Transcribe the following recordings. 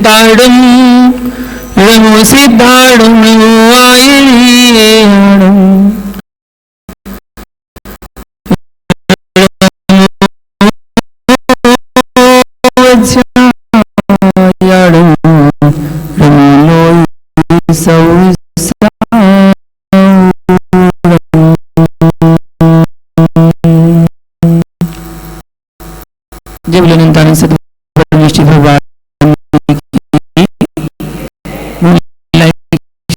ताड़म रमो सिद्धाड़म जब लनंतान सतनिष्ठ भगवान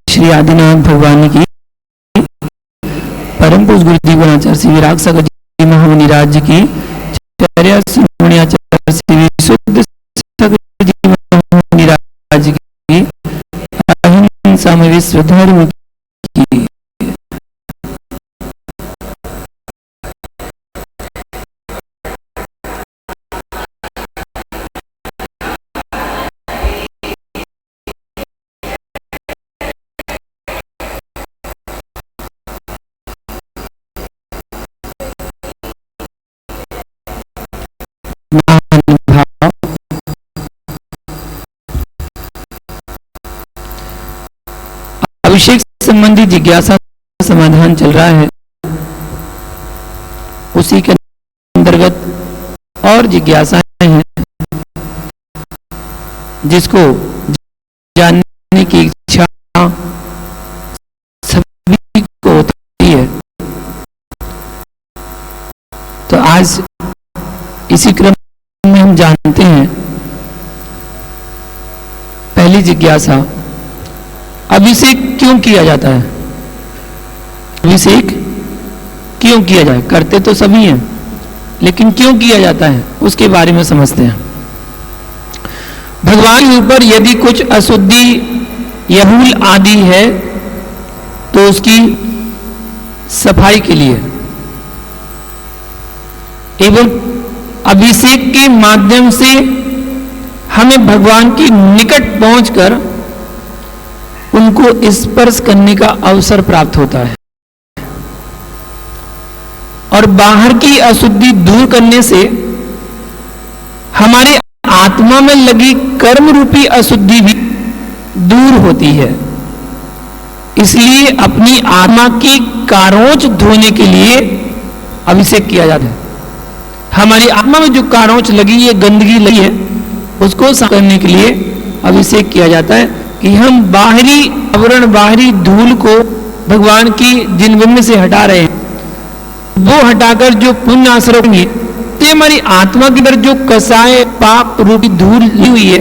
श्री आदिनाथ भगवान की परम पूज गुरु दीवानाचार्य श्री विराग सागर जी महामुनि राज्य की चर्या श्रीमण्याचार्य श्री विशुद्ध सागर जी महामुनि राज्य की अहिंसा में विश्व धर्म की अभिषेक संबंधी जिज्ञासा समाधान चल रहा है। उसी के अंतर्गत और जिज्ञासाएं हैं जिसको जानने की इच्छा सभी को होती है। तो आज इसी क्रम में हम जानते हैं पहली जिज्ञासा, अभिषेक क्यों किया जाता है? अभिषेक क्यों किया जाए? करते तो सभी हैं, लेकिन क्यों किया जाता है उसके बारे में समझते हैं। भगवान के ऊपर यदि कुछ अशुद्धि यहूल आदि है तो उसकी सफाई के लिए एवं अभिषेक के माध्यम से हमें भगवान के निकट पहुंचकर उनको स्पर्श करने का अवसर प्राप्त होता है और बाहर की अशुद्धि दूर करने से हमारी आत्मा में लगी कर्म रूपी अशुद्धि भी दूर होती है। इसलिए अपनी आत्मा की कारोंच धोने के लिए अभिषेक किया जाता है। हमारी आत्मा में जो कारोंच लगी है, गंदगी लगी है, उसको साफ करने के लिए अभिषेक किया जाता है कि हम बाहरी आवरण, बाहरी धूल को भगवान की जिन बिंब से हटा रहे हैं, वो हटाकर जो पुण्य आश्रय होंगे तो हमारी आत्मा के अंदर जो कसाय पाप रूपी धूल लगी हुई है,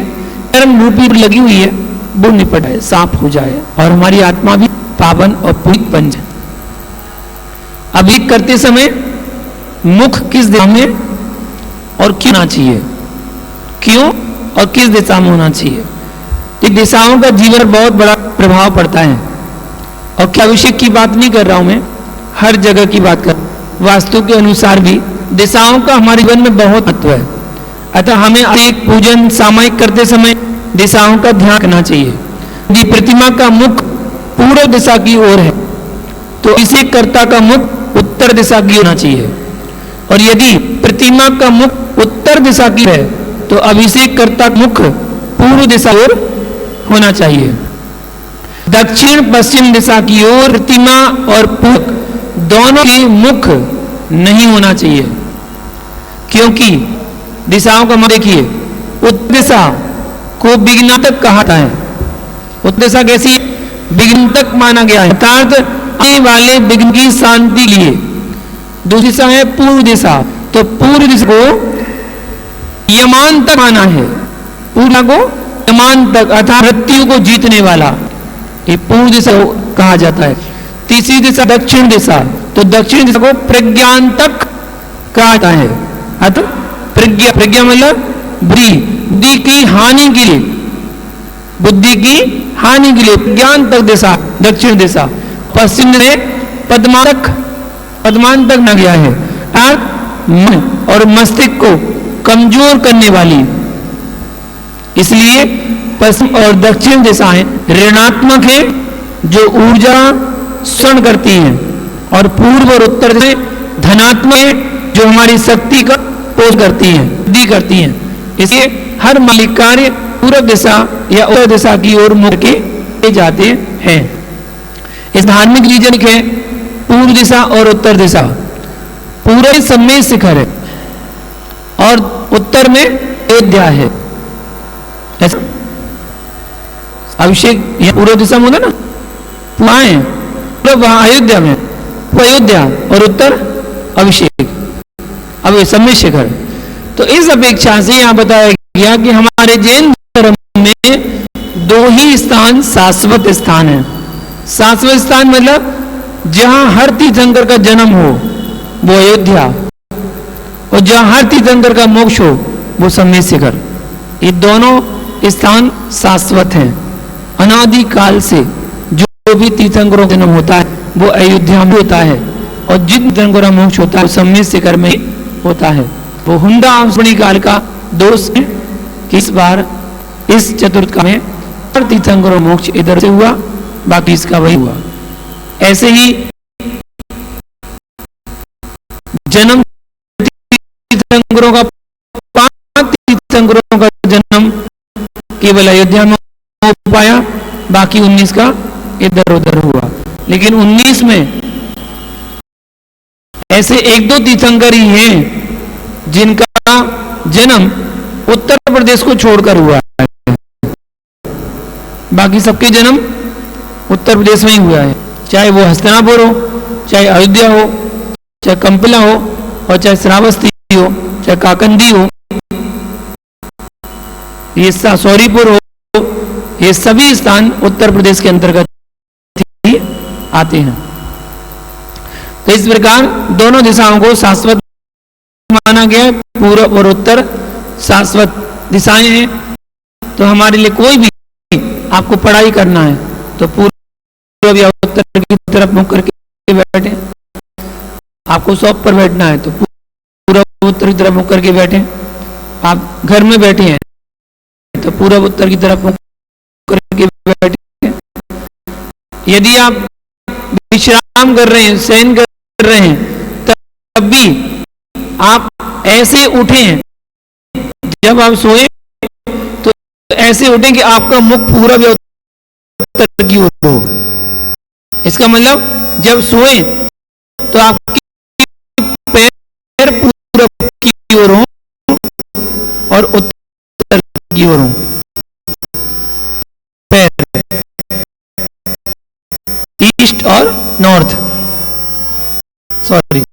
कर्म रूपी लगी हुई है, वो निपट जाए, साफ हो जाए और हमारी आत्मा भी पावन और पुनीत बन जाए। अभिषेक करते समय मुख किस दिशा में और क्यों होना चाहिए, क्यों और किस दिशा में होना चाहिए? दिशाओं का जीवन बहुत बड़ा प्रभाव पड़ता है। और क्या अभिषेक की बात नहीं कर रहा हूं मैं, हर जगह की बात कर, वास्तु के अनुसार भी दिशाओं का हमारे जीवन में बहुत महत्व है। अतः हमें एक पूजन सामयिक करते समय दिशाओं का ध्यान रखना चाहिए। यदि प्रतिमा का मुख पूर्व दिशा की ओर है तो इसे कर्ता का मुख उत्तर दिशा की होना चाहिए, और यदि प्रतिमा का मुख उत्तर दिशा की है तो अभिषेक कर्ता का मुख पूर्व दिशा की ओर होना चाहिए। दक्षिण पश्चिम दिशा की ओर प्रतिमा और पूरब दोनों के मुख नहीं होना चाहिए, क्योंकि दिशाओं का मतलब देखिए, उत्तर दिशा को विघ्नातक कहा जाता है। उत्तर दिशा कैसी? विघ्नातक माना गया है, अर्थात आने वाले विघ्न की शांति लिए। दूसरी दिशा है पूर्व दिशा, तो पूर्व दिशा को यमान तक माना है, पूर्व को यमान तक अर्थात मृत्यु को जीतने वाला, ये पूर्व दिशा कहा जाता है। तीसरी दिशा दक्षिण दिशा, तो दक्षिण दिशा को प्रज्ञांतक कहा जाता है। अतः प्रज्ञा, प्रज्ञा मतलब बुद्धि की हानि के लिए, बुद्धि की हानि के लिए प्रज्ञांतक दिशा दक्षिण दिशा। पश्चिम में पद्मांतक, पद्मांतक न गया है, मन और मस्तिष्क को कमजोर करने वाली, इसलिए पश्चिम और दक्षिण दिशाएं ऋणात्मक है, जो ऊर्जा क्षरण करती हैं, और पूर्व और उत्तर दिशाएं धनात्मक है, जो हमारी शक्ति का पोष करती हैं, वृद्धि करती हैं। इसलिए हर मालिक कार्य पूर्व दिशा या उत्तर दिशा की ओर मुड़ के जाते हैं। इस धार्मिक रीजन के पूर्व दिशा और उत्तर दिशा, पूरे समय शिखर है और उत्तर में अयोध्या है। अभिषेक यह पूर्व दिशा में होता ना, वहां है पूर्व, वहां अयोध्या में, वो अयोध्या और उत्तर अभिषेक, अब समय शिखर। तो इस अपेक्षा से यहां बताया गया कि हमारे जैन धर्म में दो ही स्थान शाश्वत स्थान है। शाश्वत स्थान मतलब जहां हर तीर्थंकर का जन्म हो वो अयोध्या, और जहां हर तीर्थंकर का मोक्ष हो वो समय शिखर। ये दोनों स्थान शाश्वत हैं। अनादि काल से जो भी तीर्थंकरों का जन्म होता है वो अयोध्या में होता है, और जिन तीर्थंकरों का मोक्ष होता है वो समय शिखर में होता है। वो हुंडा आंसुणी काल का दोष है कि इस बार इस चतुर्थ काल में तीर्थंकरों मोक्ष इधर से हुआ, बाकी इसका वही हुआ। ऐसे ही जन्म तीर्थंकरों का, 5 तीर्थंकरों का जन्म केवल अयोध्या में हो पाया, बाकी 19 का इधर उधर हुआ। लेकिन 19 में ऐसे 1-2 तीर्थंकर ही हैं जिनका जन्म उत्तर प्रदेश को छोड़कर हुआ है, बाकी सबके जन्म उत्तर प्रदेश में ही हुआ है। चाहे वो हस्तिनापुर हो, चाहे अयोध्या हो, चाहे कंपिला हो, और चाहे श्रावस्ती हो, चाहे काकंदी हो, ये सौरीपुर हो, ये सभी स्थान उत्तर प्रदेश के अंतर्गत ही आते हैं। तो इस प्रकार दोनों दिशाओं को शाश्वत माना गया, पूर्व और उत्तर शाश्वत दिशाएं हैं। तो हमारे लिए कोई भी आपको पढ़ाई करना है तो पूर्व या उत्तर की तरफ मुख करके बैठे, आपको शॉप पर बैठना है तो पूर्व उत्तर की तरफ मुख करके बैठे, आप घर में बैठे हैं तो पूर्व उत्तर की तरफ मुख करके बैठे। यदि आप विश्राम कर रहे हैं, शयन कर रहे हैं, तब भी आप ऐसे उठें, जब आप सोए तो ऐसे उठें कि आपका मुख पूरब या उत्तर की ओर हो। इसका मतलब जब सोए तो आपके पैर पूरब की ओर हो और उत्तर की ओर हो। पैर ईस्ट और नॉर्थ, सॉरी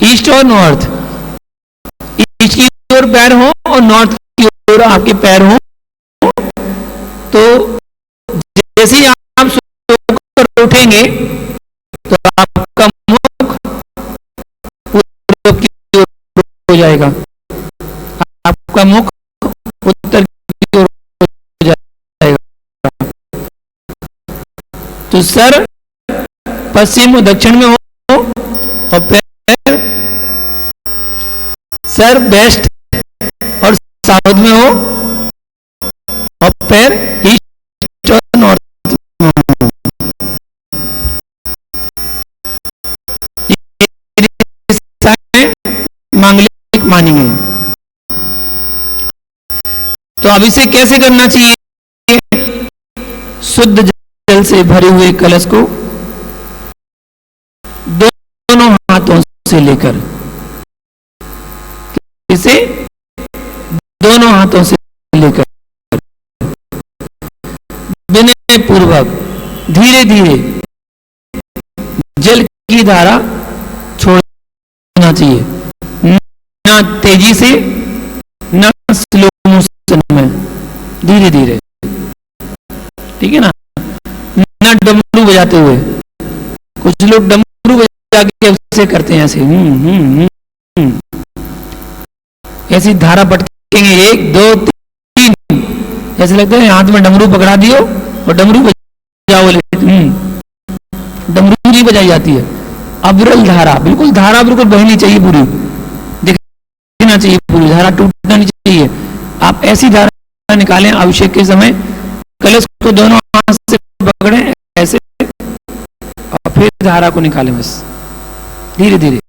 ईस्ट और नॉर्थ, ईस्ट की ओर पैर हो और नॉर्थ की ओर आपके पैर हो। तो जैसे ही आप सोकर उठेंगे तो आपका मुख पूर्व की ओर हो जाएगा, आपका मुख उत्तर की ओर हो जाएगा। तो सर पश्चिम और दक्षिण में हो और पैर, सर वेस्ट और साउथ में हो और पैर ईस्ट और नॉर्थ में हो। मांगलिक मानी गई। तो अब इसे कैसे करना चाहिए? शुद्ध जल से भरे हुए कलश को दोनों हाथों से लेकर, इसे दोनों हाथों से लेकर विनय पूर्वक धीरे धीरे जल की धारा छोड़ना चाहिए, ना तेजी से ना स्लो मोशन में, धीरे धीरे, ठीक है ना। ना डमरू बजाते हुए, कुछ लोग डमरू बजा के ऐसे करते हैं, ऐसे ऐसी धारा पटकेंगे 1 2 3, ऐसे लगता है हाथ में डमरू पकड़ा दियो और डमरू बजाओ, डमरू नहीं बजाई जाती है। अविरल धारा, बिल्कुल धारा बिल्कुल बहनी चाहिए, पूरी दिखना चाहिए, पूरी धारा टूटना नहीं चाहिए। आप ऐसी धारा निकालें अभिषेक के समय, कलश को दोनों हाथ से पकड़ें ऐसे और फिर धारा को निकालें, बस धीरे धीरे,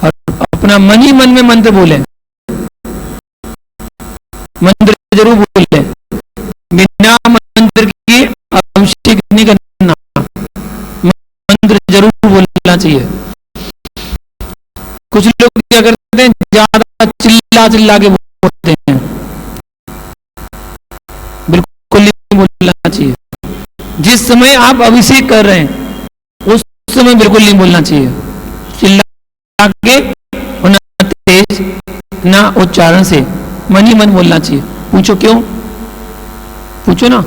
और अपना मन ही मन में मंत्र बोले, मंत्र जरूर बोले, बिना मंत्र के अभिषेक नहीं करना, मंत्र जरूर बोलना चाहिए। कुछ लोग क्या करते हैं, ज्यादा चिल्ला चिल्ला के बोलते हैं, बिल्कुल नहीं बोलना चाहिए। जिस समय आप अभिषेक कर रहे हैं उस समय बिल्कुल नहीं बोलना चाहिए, चिल्ला के और ना तेज ना उच्चारण से, मन ही मन बोलना चाहिए। पूछो क्यों, पूछो ना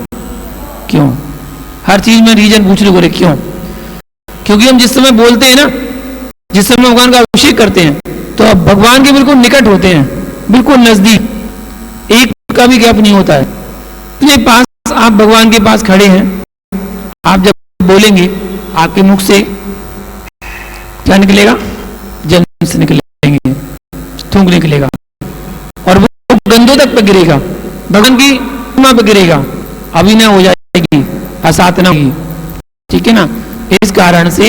क्यों, हर चीज में रीजन पूछ लो, क्यों? क्योंकि हम जिस समय बोलते हैं ना, जिस समय भगवान का अभिषेक करते हैं तो अब भगवान के बिल्कुल निकट होते हैं, बिल्कुल नजदीक, एक का भी गैप नहीं होता है। इतने पास आप भगवान के पास खड़े हैं, आप जब बोलेंगे आपके मुख से क्या निकलेगा, जल से निकलेंगे, थूक निकलेगा और वो गंधों तक पे गिरेगा, भगवान की महिमा पे गिरेगा, अभिनय हो जाएगी, असाधना होगी, ठीक है ना। इस कारण से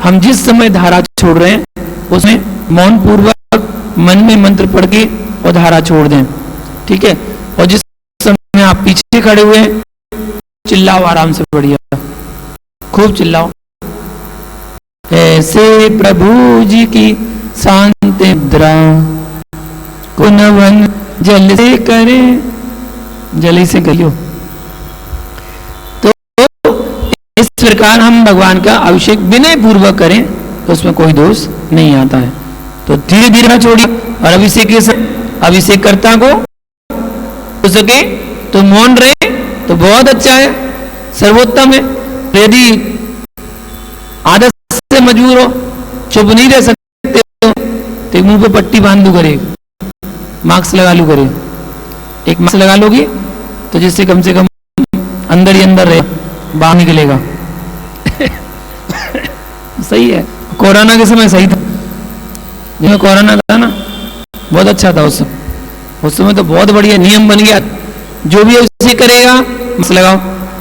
हम जिस समय धारा छोड़ रहे हैं उसमें मौन पूर्वक मन में मंत्र पढ़ के और धारा छोड़ दें, ठीक है। और जिस समय आप पीछे खड़े हुए हैं चिल्लाओ आराम से, बढ़िया खूब चिल्लाओ, ऐसे प्रभु जी की शांत निद्रा को नमन जल से करे, जल से करियो। तो इस प्रकार हम भगवान का अभिषेक विनय पूर्वक करें तो उसमें कोई दोष नहीं आता है। तो धीरे धीरे छोड़िए और अभिषेक के अभिषेककर्ता को हो सके तो मौन रहे तो बहुत अच्छा है, सर्वोत्तम है। यदि आदत से मजबूर हो, चुप नहीं रह सकते हो, तो मुंह पे पट्टी बांध दो, करे मास्क लगा लो, करे एक मास्क लगा लोगी तो जिससे कम से कम अंदर ही अंदर रहे, बाहर निकलेगा। सही है, कोरोना के समय सही था, जब कोरोना था ना बहुत अच्छा था उस समय तो बहुत बढ़िया नियम बन गया, जो भी उसे करेगा मास्क लगाओ,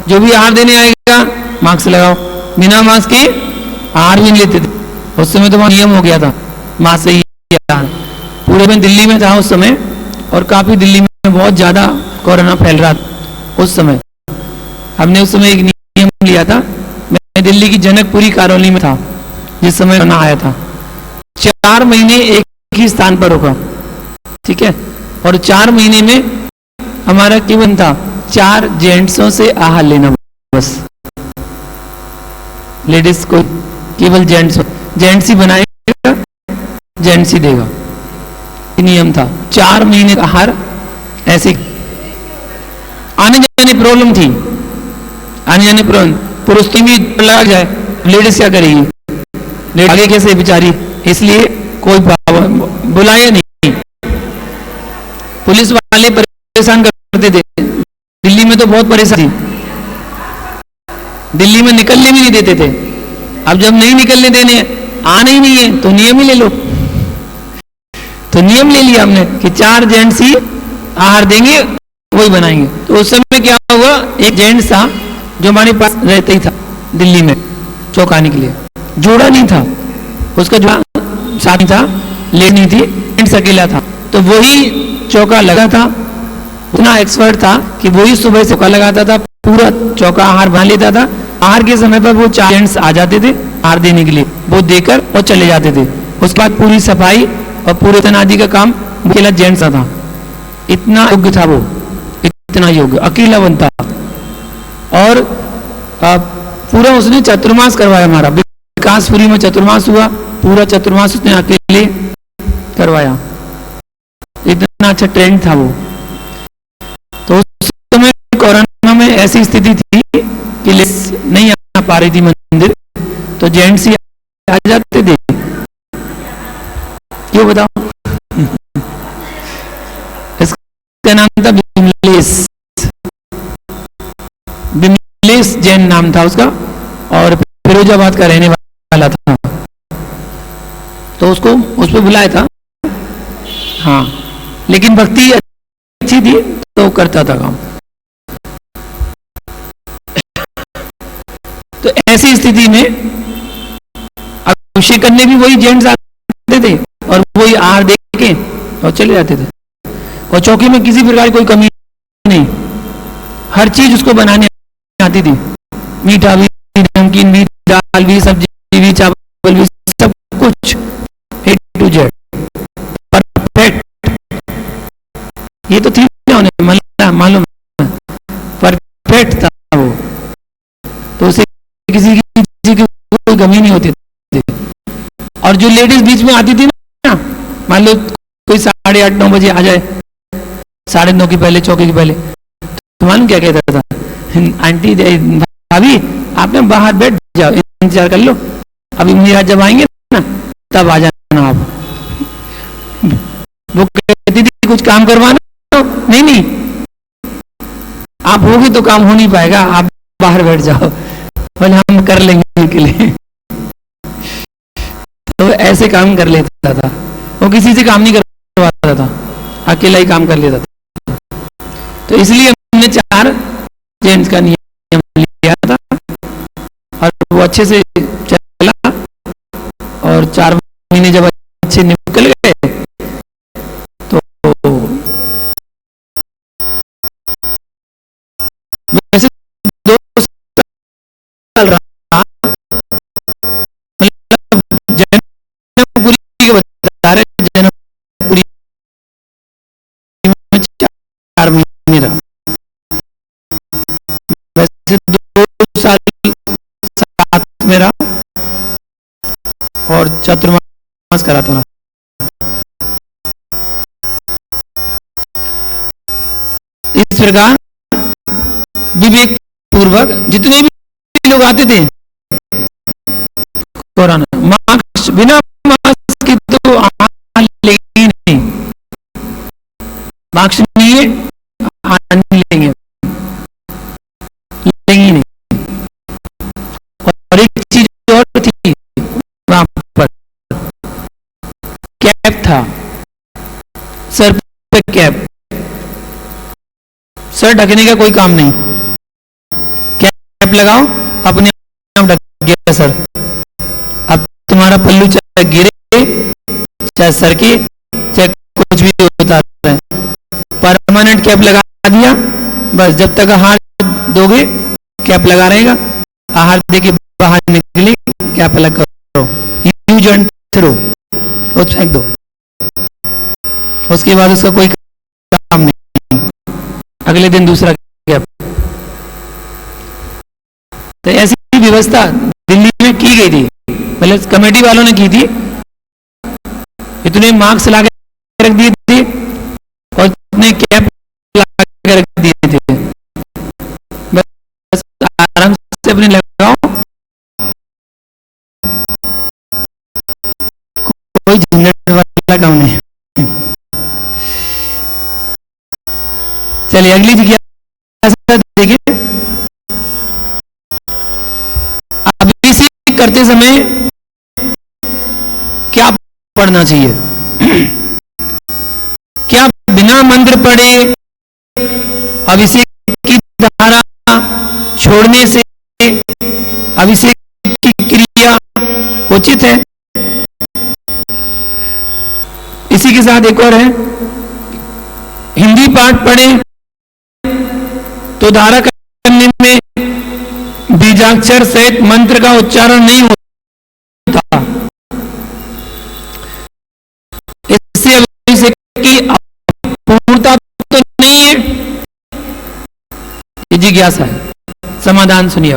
जो भी आहार देने आएगा मास्क लगाओ, बिना मास्क के आहार भी नहीं लेते थे उस समय, तो वहां नियम हो गया था मास्क से ही आहार। पूरे में दिल्ली में था उस समय और काफी दिल्ली में बहुत ज्यादा कोरोना फैल रहा था उस समय। हमने उस समय एक नियम लिया था, मैं दिल्ली की जनकपुरी कॉलोनी में था जिस समय कोरोना आया था, 4 महीने एक ही स्थान पर रुका, ठीक है। और 4 महीने में हमारा केवल था 4 जेंट्सों से आहार लेना, बस लेडीज को केवल जेंट्स ही बनाएगा, जेंट्स ही देगा, नियम था। 4 महीने का आहार ऐसे, आने जाने प्रॉब्लम थी, आने जाने प्रॉब्लम, पुरुष की भी लग जाए, लेडीज क्या करेगी, आगे कैसे बेचारी, इसलिए कोई बुलाया नहीं। पुलिस वाले परेशान करते थे, दिल्ली में तो बहुत परेशानी, दिल्ली में निकलने भी नहीं देते थे। अब जब नहीं निकलने देने, आना ही नहीं है तो नियम ही ले लो, तो नियम ले लिया हमने कि 4 जेंट्स ही आहार देंगे, वही बनाएंगे। तो उस समय क्या हुआ, एक जेंट्स था जो हमारे पास रहता ही था दिल्ली में चौकाने के लिए, जोड़ा नहीं था उसका, जो साथी था ले नहीं थी, जेंट्स अकेला था, तो वही चौका लगा था, उतना एक्सपर्ट था कि वही सुबह से चौका लगाता था, पूरा चौका आहार बना लेता था। आहार के समय पर वो 4 जेंट्स आ जाते थे आहार देने के लिए, वो देकर और चले जाते थे। उसके बाद पूरी सफाई और पूरे तनादी का काम अकेला जेंट्स था, इतना योग्य था वो, इतना योग्य, अकेला बनता। और पूरा उसने चतुर्मास करवाया, हमारा विकासपुरी में चतुर्मास हुआ, पूरा चतुर्मास उसने अकेले करवाया, इतना अच्छा ट्रेंड था वो। तो उस समय कोरोना में ऐसी स्थिति थी कि नहीं आ पा रही थी मंदिर, तो जेंट्स ही आ जाते थे, क्यों बताओ। इसका नाम था बिमलेश जैन नाम था उसका, और फिरोजाबाद का रहने वाला था, तो उसको उस पर बुलाया था। हाँ, लेकिन भक्ति अच्छी थी तो करता था काम। तो ऐसी स्थिति में अभिषेक करने भी वही जेंट्स आते थे और वही आहार दे के और चले जाते थे। और चौकी में किसी प्रकार की कोई कमी नहीं, हर चीज उसको बनाने आती थी, मीठा भी, नमकीन भी, दाल भी, सब्जी भी, चावल भी, सब कुछ A to Z परफेक्ट। ये तो थी मालूम परफेक्ट था वो, तो उसे किसी की कोई कमी नहीं होती थी। और जो लेडीज बीच में आती थी ना, मान लो कोई 8:30-9 बजे आ जाए, 9:30 के पहले, चौकी के पहले, तो मालूम क्या कहता था, आंटी भाभी आप ना बाहर बैठ जाओ, इंतजार कर लो, अभी मेरा जब आएंगे ना तब आ जाना आप। वो कहती थी कुछ काम करवाना, नहीं नहीं आप होगी तो काम हो नहीं पाएगा, आप बाहर बैठ जाओ और हम कर लेंगे के लिए। तो ऐसे काम कर लेता था वो, किसी से काम नहीं करवाता था, अकेला ही काम कर लेता था। तो इसलिए हमने 4 जेंट्स का नियम लिया था और वो अच्छे से चला। और 4 महीने जब अच्छे निकल गए तो वैसे 2 साल रहा, जन्मपुरी के बता रहे, जन्मपुरी में 4 महीने रहा। वैसे 2 साल साथ में रहा और चतुर्मास करा था। इस प्रकार विवेक पूर्वक जितने भी लोग आते थे कोरोना मास्क, बिना मास्क की तो लेंगे नहीं, मास्क नहीं है लेंगे नहीं। और एक चीज और थी वहां पर, कैप था, सर पे कैप, सर ढकने का कोई काम नहीं, कैप लगाओ अपने आप ढक गया सर। अब तुम्हारा पल्लू चाहे गिरे चाहे सर के चाहे कुछ भी होता है, परमानेंट कैप लगा दिया, बस जब तक आहार दोगे कैप लगा रहेगा, आहार देके बाहर निकले कैप लगा करो, यूज एंड थ्रो, वो फेंक दो, उसके बाद उसका कोई काम नहीं, अगले दिन दूसरा कैप। तो ऐसी व्यवस्था दिल्ली में की गई थी, मतलब कमेटी वालों ने की थी, इतने मार्क्स ला के रख दिए थे और इतने कैप ला के रख दिए थे, बस आराम से अपने लगाओ, कोई झंझट वाला काम नहीं। चलिए अगली जिज्ञासा देखिए, अभिषेक करते समय क्या पढ़ना चाहिए? क्या बिना मंत्र पढ़े अभिषेक की धारा छोड़ने से अभिषेक की क्रिया उचित है? इसी के साथ एक और है, हिंदी पाठ पढ़े तो धारा करने में बीजाक्षर सहित मंत्र का उच्चारण नहीं होता, इससे अभिषेक की पूर्णता तो नहीं है। ये जिज्ञासा है, समाधान सुनिए।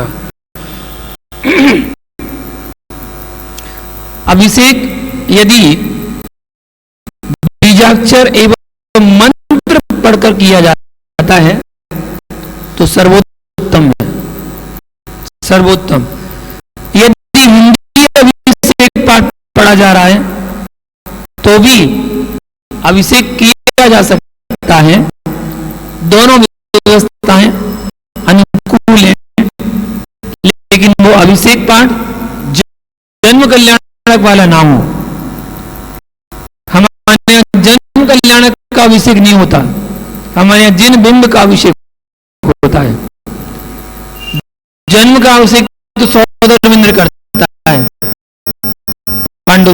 अभिषेक यदि बीजाक्षर एवं मंत्र पढ़कर किया जाता है तो सर्वोत्तम है, सर्वोत्तम। यदि हिंदी अभिषेक पाठ पढ़ा जा रहा है तो भी अभिषेक किया जा सकता है, दोनों व्यवस्थाएं अनुकूल हैं, लेकिन वो अभिषेक पाठ जन्म कल्याणक वाला ना हो। हमारे यहाँ जन्म कल्याणक का अभिषेक नहीं होता, हमारे यहाँ जिन बिंब का अभिषेक होता है। जन्म का अभिषेक तो सौदर रविंद्र करता है पांडु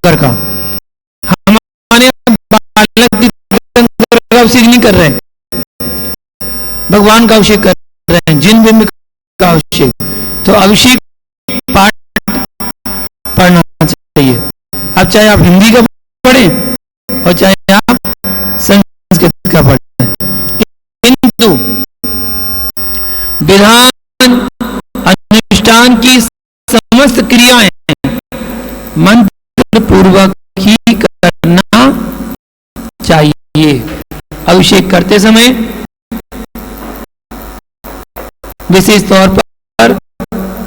सागर का। हमारे बालक तीर्थंकर का अभिषेक नहीं कर रहे हैं, भगवान का अभिषेक कर रहे हैं, जिन बिंब का अभिषेक। तो अभिषेक पाठ पढ़ना चाहिए। अब चाहे आप हिंदी का पढ़ें और चाहे आप संस्कृत का पढ़ें, किंतु विधान अनुष्ठान की समस्त क्रियाएं मंत्र पूर्वक ही करना चाहिए। अभिषेक करते समय विशेष तौर पर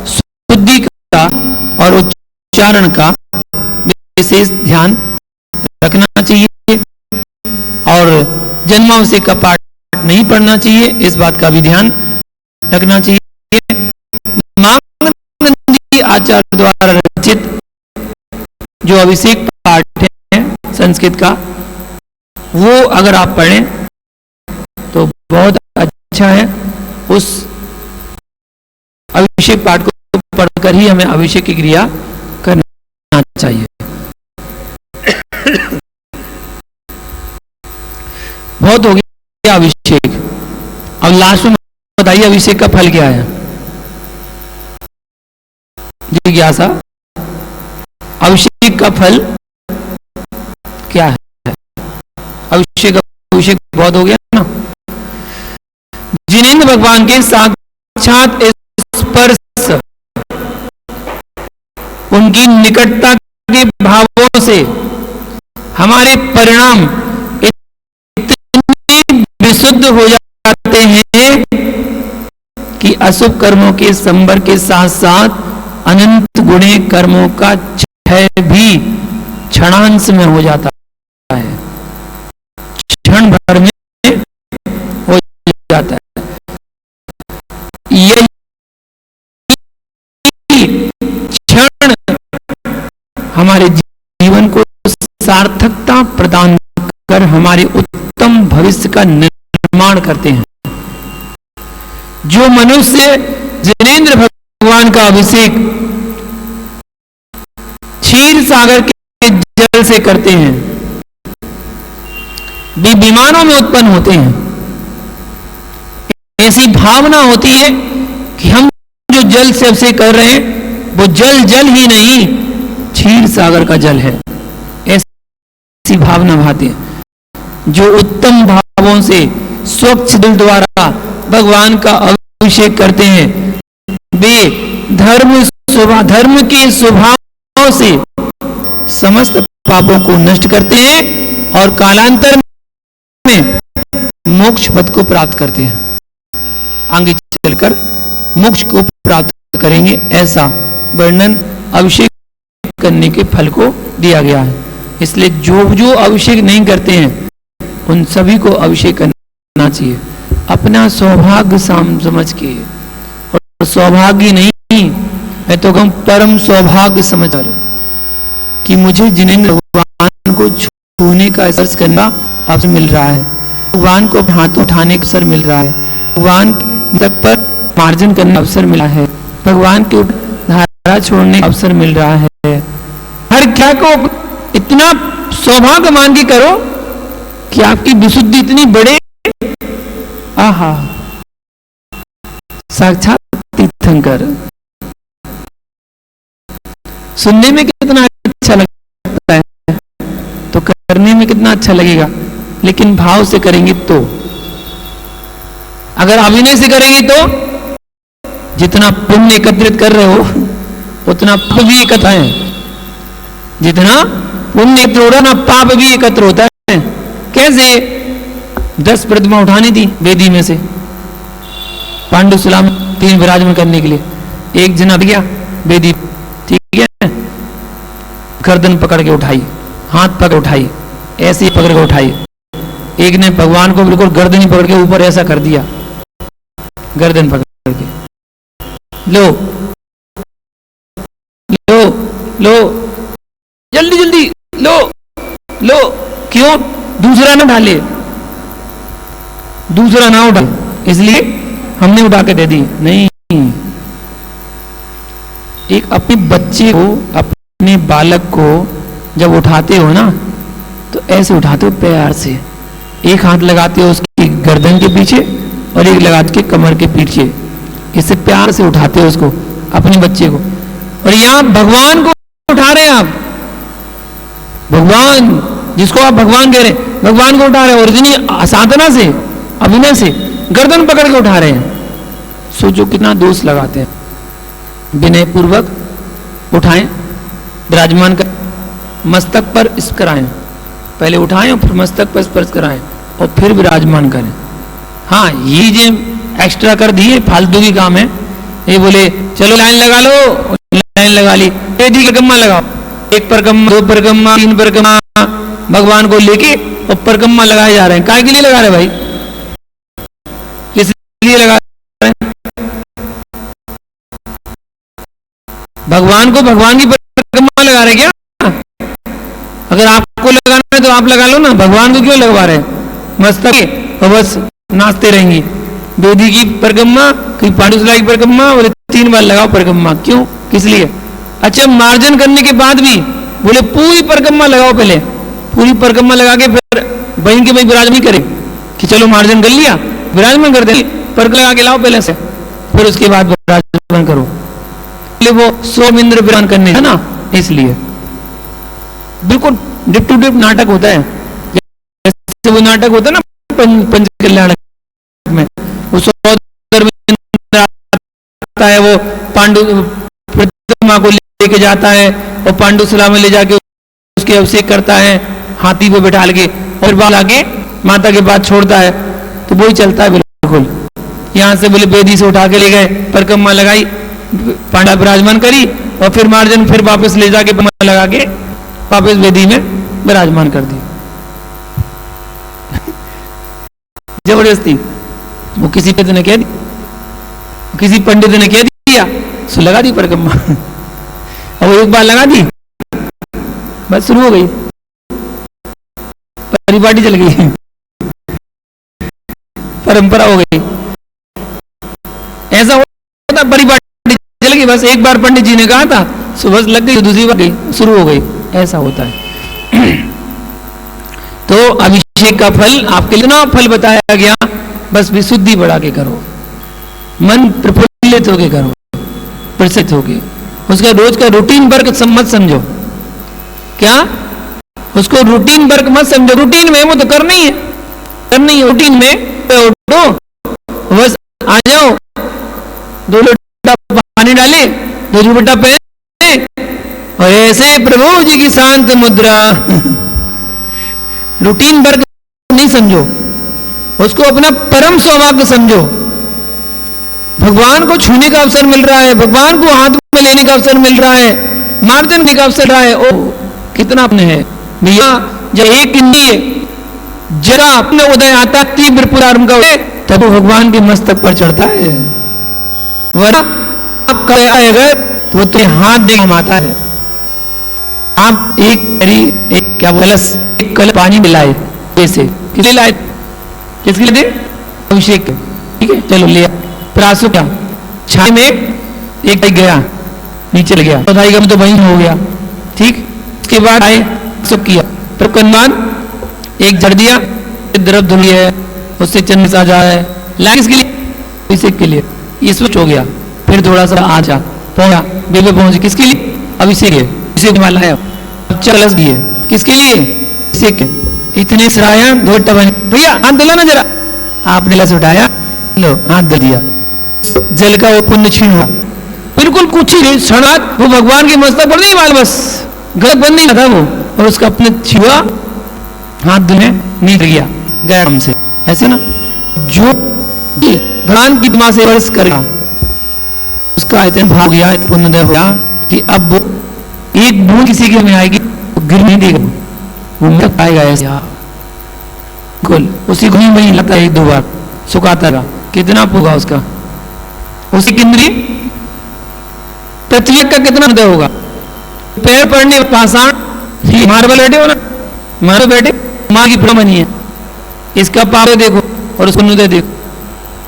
शुद्धि का और उच्चारण का विशेष ध्यान रखना चाहिए और जन्मावश्यक का पाठ नहीं पढ़ना चाहिए, इस बात का भी ध्यान रखना चाहिए। मांगनंदी आचार्य द्वारा रचित जो अभिषेक पाठ है संस्कृत का, वो अगर आप पढ़ें तो बहुत अच्छा है। उस अभिषेक पाठ को पढ़कर ही हमें अभिषेक की क्रिया करना चाहिए। बहुत हो गया अभिषेक। अब लास्ट में बताइए अभिषेक का फल क्या है? जिज्ञासा, अभिषेक का फल क्या है? अभिषेक बहुत हो गया ना। जिनेंद्र भगवान के साक्षात स्पर्श, उनकी निकटता के भावों से हमारे परिणाम इतने विशुद्ध हो जाते हैं कि अशुभ कर्मों के संबर के साथ साथ अनंत गुणे कर्मों का क्षय भी क्षणांश में हो जाता है, क्षण भर में हो जाता है। यही क्षण हमारे जीवन को सार्थकता प्रदान कर हमारे उत्तम भविष्य का निर्माण करते हैं। जो मनुष्य जिनेंद्र भगवान का अभिषेक क्षीर सागर के जल से करते हैं, वे विमानों में उत्पन्न होते हैं। ऐसी भावना होती है कि हम जो जल से अभिषेक कर रहे हैं वो जल ही नहीं, क्षीर सागर का जल है, ऐसी भावना भाती है। जो उत्तम भावों से स्वच्छ दिल द्वारा भगवान का अभिषेक करते हैं, वे धर्म के स्वभाव से समस्त पापों को नष्ट करते हैं और कालांतर में मोक्ष पद को प्राप्त करते हैं। आगे चलकर मोक्ष को प्राप्त करेंगे, ऐसा वर्णन अभिषेक करने के फल को दिया गया है। इसलिए जो अभिषेक नहीं करते हैं उन सभी को अभिषेक करना चाहिए, अपना सौभाग्य समझ के। और सौभाग्य नहीं, मैं तो कहूं परम सौभाग्य समझकर कि मुझे जिनेंद्र भगवान को छूने का स्पर्श करना अवसर मिल रहा है, भगवान को हाथ उठाने का अवसर मिल रहा है, भगवान तक पर मार्जन करने का अवसर मिला है, भगवान के धारा छोड़ने का अवसर मिल रहा है। हर क्रिया को इतना सौभाग्य मान के करो कि आपकी विशुद्धि इतनी बढ़े। आहा, साक्षात तीर्थंकर। सुनने में कितना अच्छा लगता है तो करने में कितना अच्छा लगेगा, लेकिन भाव से करेंगे तो। अगर अभिनय से करेंगे तो जितना पुण्य एकत्रित कर रहे हो उतना पाप भी एकत्र है, जितना पुण्य एकत्र हो रहा ना पाप भी एकत्र होता है। कैसे? 10 प्रतिमा उठानी थी वेदी में से पांडुसुला में 3 विराजमान करने के लिए, एक जना गया वेदी, ठीक है, गर्दन पकड़ के उठाई, हाथ पकड़ उठाई, ऐसे ही पकड़ के उठाई। एक ने भगवान को बिल्कुल गर्दन ही पकड़ के ऊपर ऐसा कर दिया, गर्दन पकड़ के, लो लो लो, जल्दी जल्दी लो लो। क्यों? दूसरा ना ढाले, दूसरा ना उठा, इसलिए हमने उठा के दे दी। नहीं, एक अपने बच्चे को, अपने बालक को जब उठाते हो ना तो ऐसे उठाते हो प्यार से, एक हाथ लगाते हो उसकी गर्दन के पीछे और एक लगाते के कमर के पीछे, इससे प्यार से उठाते हो उसको, अपने बच्चे को। और यहां भगवान को उठा रहे हैं आप, भगवान जिसको आप भगवान कह रहे हैं, भगवान को उठा रहे हैं, ओरिजिनल साधना से, अभिनय से गर्दन पकड़ के उठा रहे हैं। सोचो कितना दोष लगाते हैं। विनय पूर्वक उठाएं, विराजमान कर, मस्तक पर स्पर्श कराएं, पहले उठाएं और फिर मस्तक पर स्पर्श कराएं और फिर विराजमान करें। हाँ, ये जो एक्स्ट्रा कर दिए फालतू की काम है, ये बोले चलो लाइन लगा लो, लाइन लगा ली, परिक्रमा लगाओ, एक परिक्रमा, दो परिक्रमा, तीन परिक्रमा, भगवान को लेके और परिक्रमा लगाए जा रहे हैं। काय के लिए लगा रहे भाई? किस लिए लगा रहे हैं? भगवान को भगवान की परिक्रमा लगा रहे क्या? अगर आपको लगाना है तो आप लगा लो ना, भगवान को क्यों लगवा रहे हैं? मस्तक और बस नाचते रहेंगी। बेदी की परिक्रमा, कहीं पांडुसला की परिक्रमा, बोले 3 बार लगाओ परिक्रमा, क्यों, किस लिए? अच्छा, मार्जन करने के बाद भी बोले पूरी परिक्रमा लगाओ, पहले पूरी परिक्रमा लगा के फिर वहीं के वहीं विराजमान करें कि चलो मार्जन कर लिया, विराजमान कर दे, परिक्रमा लगा के लाओ पहले से, फिर उसके बाद विराजमान करो। वो सोमिंद्र विरान करने है ना, इसलिए बिल्कुल डिप टू डिप नाटक होता है। जैसे वो नाटक होता है ना पंच कल्याण में, वो सौदर आता है, वो पांडु प्रतिमा को लेके जाता है और पांडुसला में ले जाके उसके अभिषेक करता है हाथी पे बैठा के, और बाद आके माता के पास छोड़ता है। तो वही चलता है बिल्कुल। यहाँ से बोले बेदी से उठा के ले गए, परिक्रमा लगाई, पांडा विराजमान करी और फिर मार्जन फिर वापस ले जाके परिक्रमा लगा के वापस वेदी में विराजमान कर दी। जबरदस्ती वो किसी पे ने कह दी, किसी पंडित ने कह दिया, सो लगा दी परिक्रमा। अब वो एक बार लगा दी, बस शुरू हो गई, परिपाटी चल गई, परंपरा हो गई। ऐसा होता, परिपाटी चल गई, बस एक बार पंडित जी ने कहा था, सो बस लग गई, दूसरी बार गई, शुरू हो गई, ऐसा होता है। तो अभिषेक का फल आपके लिए ना फल बताया गया, बस विशुद्धि बढ़ा के करो, मन प्रफुल्लित होके करो, प्रसिद्ध होके। उसका रोज का रूटीन वर्क मत समझो, क्या उसको रूटीन वर्क मत समझो। रूटीन में वो तो करना ही है, करना ही है। रूटीन में उठो, बस आ जाओ, 2 लोटा पानी डाले, 2 दुपट्टा पहने और ऐसे प्रभु जी की शांत मुद्रा। रूटीन वर्क नहीं समझो, उसको अपना परम सौभाग्य समझो। भगवान को छूने का अवसर मिल रहा है, भगवान को हाथ में लेने का अवसर मिल रहा है, मार्जन का अवसर रहा है। ओ कितना अपने है भैया, जब एक इंद्रिय जरा अपने उदय आता, तीव्र प्रारंभ का तब वो भगवान के मस्तक पर चढ़ता है। वरना आप आएगा तो वो तुम्हें हाथ दे आता है। आप एक क्या कलश, एक कलश पानी मिलाए, कैसे किसके लाए, किसके लिए दे? अभिषेक, ठीक है, चलो लिया, प्रासु क्या छाए में एक गया, नीचे लग गया, चौथाई का तो वहीं हो गया, ठीक। उसके बाद आए सुख किया, फिर कन्मान एक जड़ दिया, द्रव धुल है, उससे चंद सा जा है, ला किसके लिए? अभिषेक के लिए, ये स्विच हो गया। फिर थोड़ा सा आजा पहुंचा, बेबे पहुंच, किसके लिए? अभिषेक है, अभिषेक वाला है। अब कलश दिए, किसके लिए? अभिषेक। इतने सराया, 2 टबन, भैया हाथ दिला ना जरा, आपने लस उठाया, लो हाथ दे दिया, जल का वो पुण्य छीन हुआ। बिल्कुल कुछ ही क्षणात वो भगवान के मस्तक पर नहीं माल, बस गलत बंद नहीं था वो, और उसका अपने छुआ, हाथ धुले नीचे गया, गया हमसे। ऐसे ना जो भगवान की मां से वर्ष करेगा उसका इतना भाव हो गया, इतना पुण्योदय हो गया कि अब वो एक बूंद किसी के में आएगी, वो गिर नहीं देगा, वो मर पाएगा। ऐसे बिल्कुल उसी को ही लगता है 1-2 बार सुखाता रहा, कितना होगा उसका, उसी इंद्रिय पृथ्वी का कितना उदय होगा। पैर पड़ने पाषाण, मार्बल बैठे हो ना, मार्बल बैठे, माँ की ब्रह्मणी है, इसका पाप देखो और उसको उदय देखो।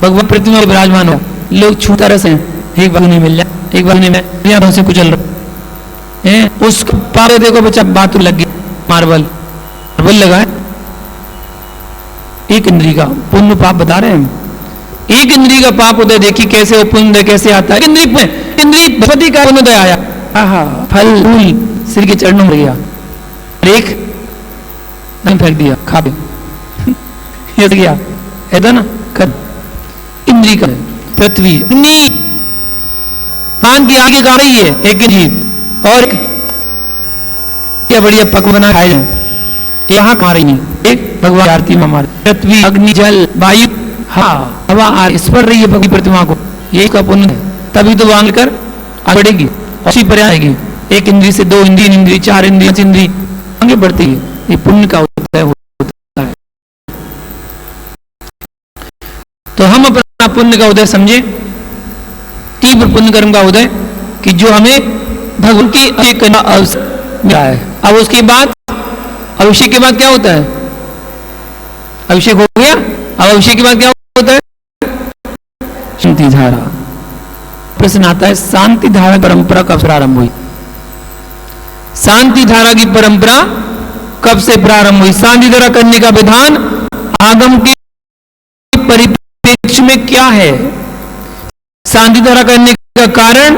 भगवान पृथ्वी में विराजमान हो, लोग छूता रस हैं, एक बार नहीं मिल जाए, एक बार नहीं मैं से कुचल रहा, उसका पाप देखो बच्चा, बात लग गई, मार्बल लगा है। एक इंद्री का पुण्य पाप बता रहे हैं, एक इंद्री का पाप उदय देखिए कैसे वो पुण्य कैसे आता है। इंद्री बृहस्पति का पुण्योदय आया, फल फूल श्री के चरणों में गया, एक फेंक दिया, खा गया, ऐसा ना कर। इंद्री का पृथ्वी अग्नि खान की आगे गा रही है, एक जीव और क्या बढ़िया पकवाना खाए जाए, यहाँ खा रही नहीं, एक भगवान आरती में हमारे पृथ्वी अग्नि जल वायु हवा स्पर रही है भगवान प्रतिमा को, ये का पुण्य है। तभी तो वांग कर बढ़ेगी उसी पर आएगी। एक इंद्री से 2 इंद्री, इंद्री 4 इंद्री 5 इंद्री आगे बढ़ती है, ये पुण्य का होता है। तो हम अपना पुण्य का उदय समझे, तीव्र पुण्य कर्म का उदय कि जो हमें भगवान की अभिषेक मिला है। अब उसके बाद अभिषेक के बाद क्या होता है? अभिषेक हो गया, अब अभिषेक के बाद क्या होता है? शांति धारा। प्रश्न आता है शांति धारा परंपरा कब प्रारंभ हुई? शांति धारा की परंपरा कब से प्रारंभ हुई? शांति धारा करने का विधान आगम के परिप्रेक्ष्य में क्या है? शांति धारा करने का कारण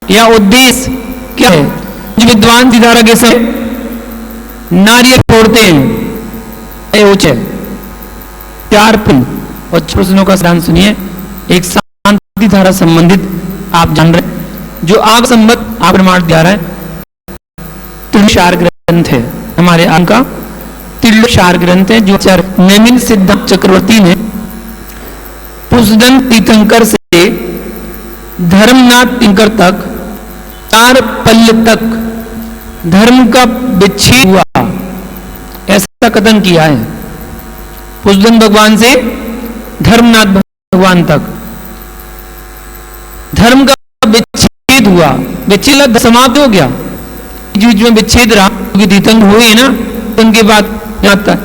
या उद्देश्य क्या है? जो विद्वान धारा के समय नारियल फोड़ते हैं, ऊंचे 4 और प्रश्नों का ध्यान सुनिए। एक शांति धारा संबंधित आप जान रहे जो आग संबंध आप प्रमाण दिया रहा है, त्रिलोकसार ग्रंथ है हमारे आम का, त्रिलोकसार ग्रंथ है जो नवीन सिद्धांत चक्रवर्ती ने पुष्पदन तीर्थंकर से धर्मनाथ तीर्थंकर तक 4 पल्ल तक धर्म का विच्छेद हुआ, ऐसा कथन किया है। पुष्पदन भगवान से धर्मनाथ भगवान तक धर्म का विच्छेद हुआ, विच्छेद समाप्त हो गया, बीच में विच्छेद रहा क्योंकि तीर्थंकर हुए ना, उनके बाद आता है।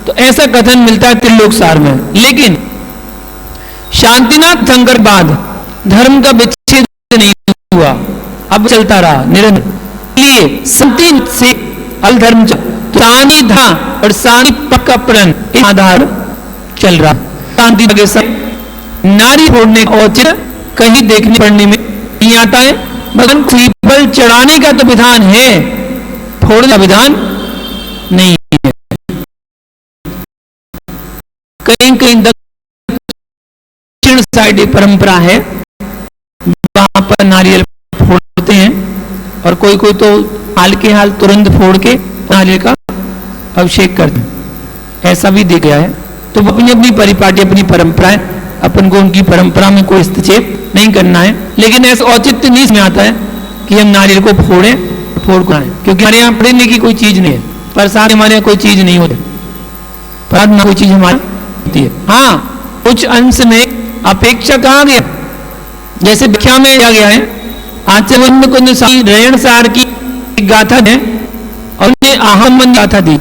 तो ऐसा कथन मिलता है त्रिलोकसार में। लेकिन शांतिनाथ तीर्थंकर बाद धर्म का विच्छेद नहीं हुआ, अब चलता रहा निरंतर। इसलिए शांति से अल धर्म शांति था और शांति पक्का प्रण आधार चल रहा। शांति के सब नारी फोड़ने का औचित्य कहीं देखने पड़ने में नहीं आता है। भगवान श्रीफल चढ़ाने का तो विधान है, फोड़ने का विधान नहीं है। कहीं कहीं दक्षिण साइड परंपरा है, वहां पर नारियल फोड़ते हैं और कोई कोई तो हाल के हाल तुरंत फोड़ के नारियल का अभिषेक करते हैं, ऐसा भी देखा गया है। तो अपनी अपनी परिपाटी अपनी परंपराएं, अपन को उनकी परंपरा में कोई हस्तक्षेप नहीं करना है। लेकिन ऐसा औचित्य नहीं इसमें आता है कि हम नारियल को फोड़ कर, क्योंकि हमारे यहाँ पढ़ने की कोई चीज नहीं है, प्रसाद हमारे यहाँ कोई चीज नहीं होती, प्रार्थना कोई चीज हमारी होती है। हाँ, कुछ अंश में अपेक्षा कहा गया, जैसे व्याख्या में दिया गया है आचमन कुंज रेण सार की गाथा है और उन्हें अहम मन गाथा दी,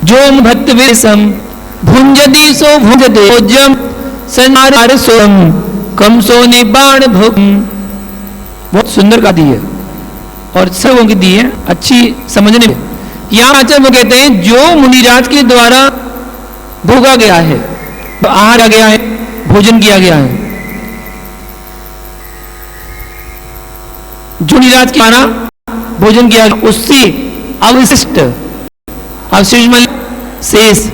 जो भक्त वेशम भुंजदी सो भुंजते भोजम संसार सोम कम सोने बाण भोग। बहुत सुंदर गाती है और सर्वों की दी है, अच्छी समझने में। यहाँ आचार्य कहते हैं जो मुनिराज के द्वारा भोगा गया है, आहार गया है, भोजन किया गया है, जो मुनिराज के द्वारा भोजन किया गया उससे अवशिष्ट शेष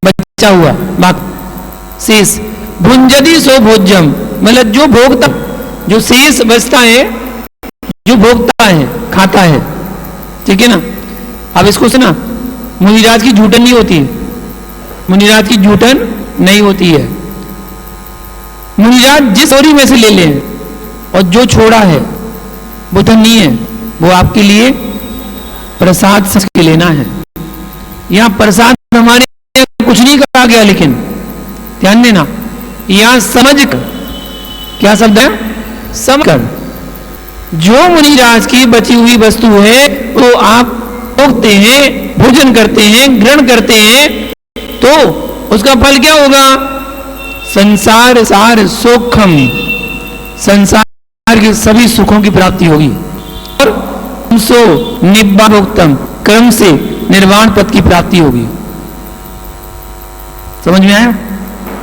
बचा हुआ शेष भुंजदी सो भोज्यम, मतलब जो भोगता, जो शेष बचता है, जो भोगता है खाता है, ठीक है ना। अब इसको सुना, मुनिराज की झूठन नहीं होती है, मुनिराज की झूठन नहीं होती है। मुनिराज जिस ओरी में से ले ले और जो छोड़ा है वो धन नहीं है, वो आपके लिए प्रसाद से लेना है। यहां प्रसाद हमारे कुछ नहीं कहा गया, लेकिन ध्यान देना यहां समझ कर, क्या शब्द है? समझ कर, जो मुनिराज की बची हुई वस्तु है वो आप भोगते हैं, भोजन करते हैं, ग्रहण करते हैं, तो उसका फल क्या होगा? संसार सार सुखम, संसार के सभी सुखों की प्राप्ति होगी। और सो निब्बानोक्तम क्रम से निर्वाण पद की प्राप्ति होगी। समझ में आया?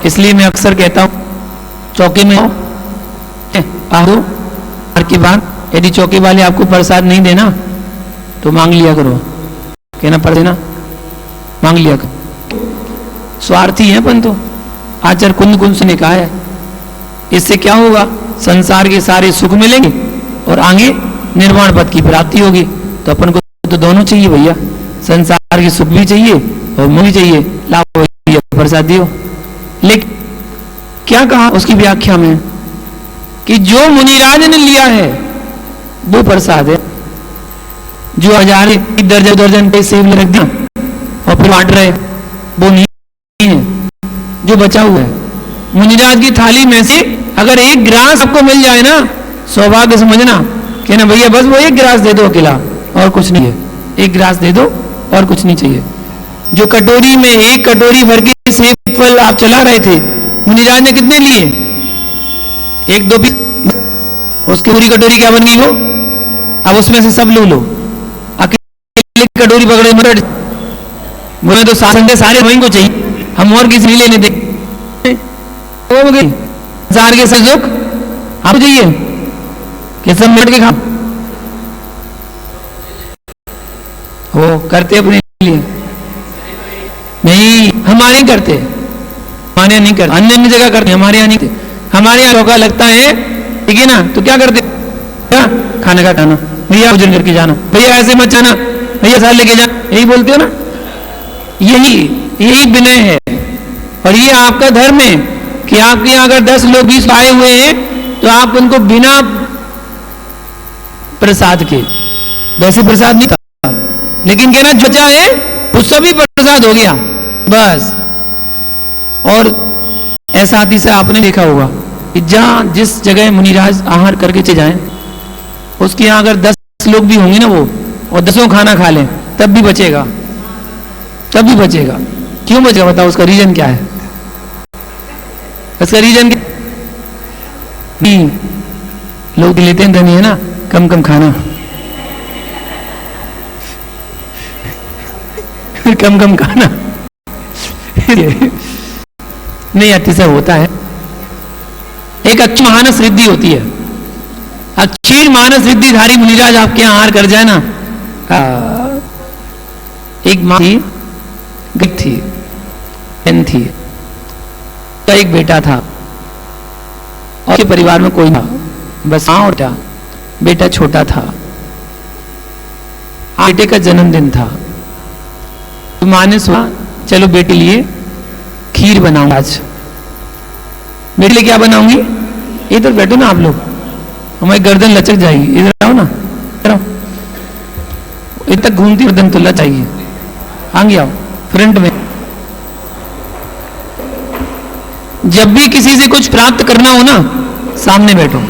इसलिए मैं अक्सर कहता हूं चौके में आओ के बाद यदि चौके वाले आपको प्रसाद नहीं देना तो मांग लिया करो, कहना पड़ देना, मांग लिया करो। स्वार्थी है अपन तो। आचार्य कुंद कुंज ने कहा है इससे क्या होगा, संसार के सारे सुख मिलेंगे और आगे निर्वाण पद की प्राप्ति होगी। तो अपन को तो दोनों चाहिए भैया, संसार के सुख भी चाहिए और मुझे चाहिए, लाओ भैया प्रसाद दियो। लेकिन क्या कहा उसकी व्याख्या में कि जो मुनिराज ने लिया है वो प्रसाद है, जो हजार दर्जन दर्जन पे सेब रख दिया और फिर बांट रहे वो नहीं है, जो बचा हुआ है। मुनिराज की थाली में से अगर एक गिलास आपको मिल जाए ना, सौभाग्य समझना कि ना भैया बस वो एक गिलास दे दो अकेला, और कुछ नहीं है, एक गिलास दे दो और कुछ नहीं चाहिए। जो कटोरी में एक कटोरी भर के सेब फल आप चला रहे थे, मुनिराज ने कितने लिए? एक दो पीस, उसकी पूरी कटोरी क्या बन गई वो? अब उसमें से सब लो, अकेले कटोरी पकड़े मरड बोले तो सारे वहीं को चाहिए, हम और किसी नहीं लेने दे हो गई जार के सुख आप चाहिए कि सब मिट के खा वो करते अपने लिए नहीं, हमारे ही करते, हमारे नहीं करते, अन्य जगह करते, हमारे यहाँ नहीं करते। हमारे यहाँ रोका लगता है ठीक है ना, तो क्या करते, क्या खाने का खाना भैया भोजन करके जाना, भैया ऐसे मत जाना, भैया साथ लेके जाना, यही बोलते हो ना। यही विनय है और ये आपका धर्म है कि आपके यहाँ अगर 10 लोग 20 आए हुए हैं तो आप उनको बिना प्रसाद के, वैसे प्रसाद नहीं था लेकिन कहना जो चाहे वो सभी प्रसाद हो गया बस। और ऐसा आदि से आपने देखा होगा कि जहां जिस जगह मुनिराज आहार करके चले जाएं, उसके यहाँ अगर 10 लोग भी होंगे ना वो और 10 खाना खा लें तब भी बचेगा, तब भी बचेगा। क्यों बचेगा बताओ, उसका रीजन क्या है? उसका रीजन क्या? नहीं, लोग लेते हैं धनी है ना, कम कम खाना कम कम खाना नहीं, अतिशय होता है। एक अच्छी मानस रिद्धि होती है, अच्छी मानस रिद्धिधारी मुनिराज आपके यहाँ आहार कर जाए ना। एक माँ थी, गरीब थी, बहन थी, एक बेटा था और के परिवार में कोई था, बस माँ और बेटा छोटा था। बेटे का जन्मदिन था तो माँ ने सोचा चलो बेटे लिए खीर बनाऊंगा आज। बेटे लिए क्या बनाऊंगी? इधर बैठो ना आप लोग, हमारी गर्दन लचक जाएगी, इधर आओ ना, इधर आओ, इधर तक घूमती गर्दन तो लच जाएगी, आगे आओ फ्रंट में। जब भी किसी से कुछ प्राप्त करना हो ना, सामने बैठो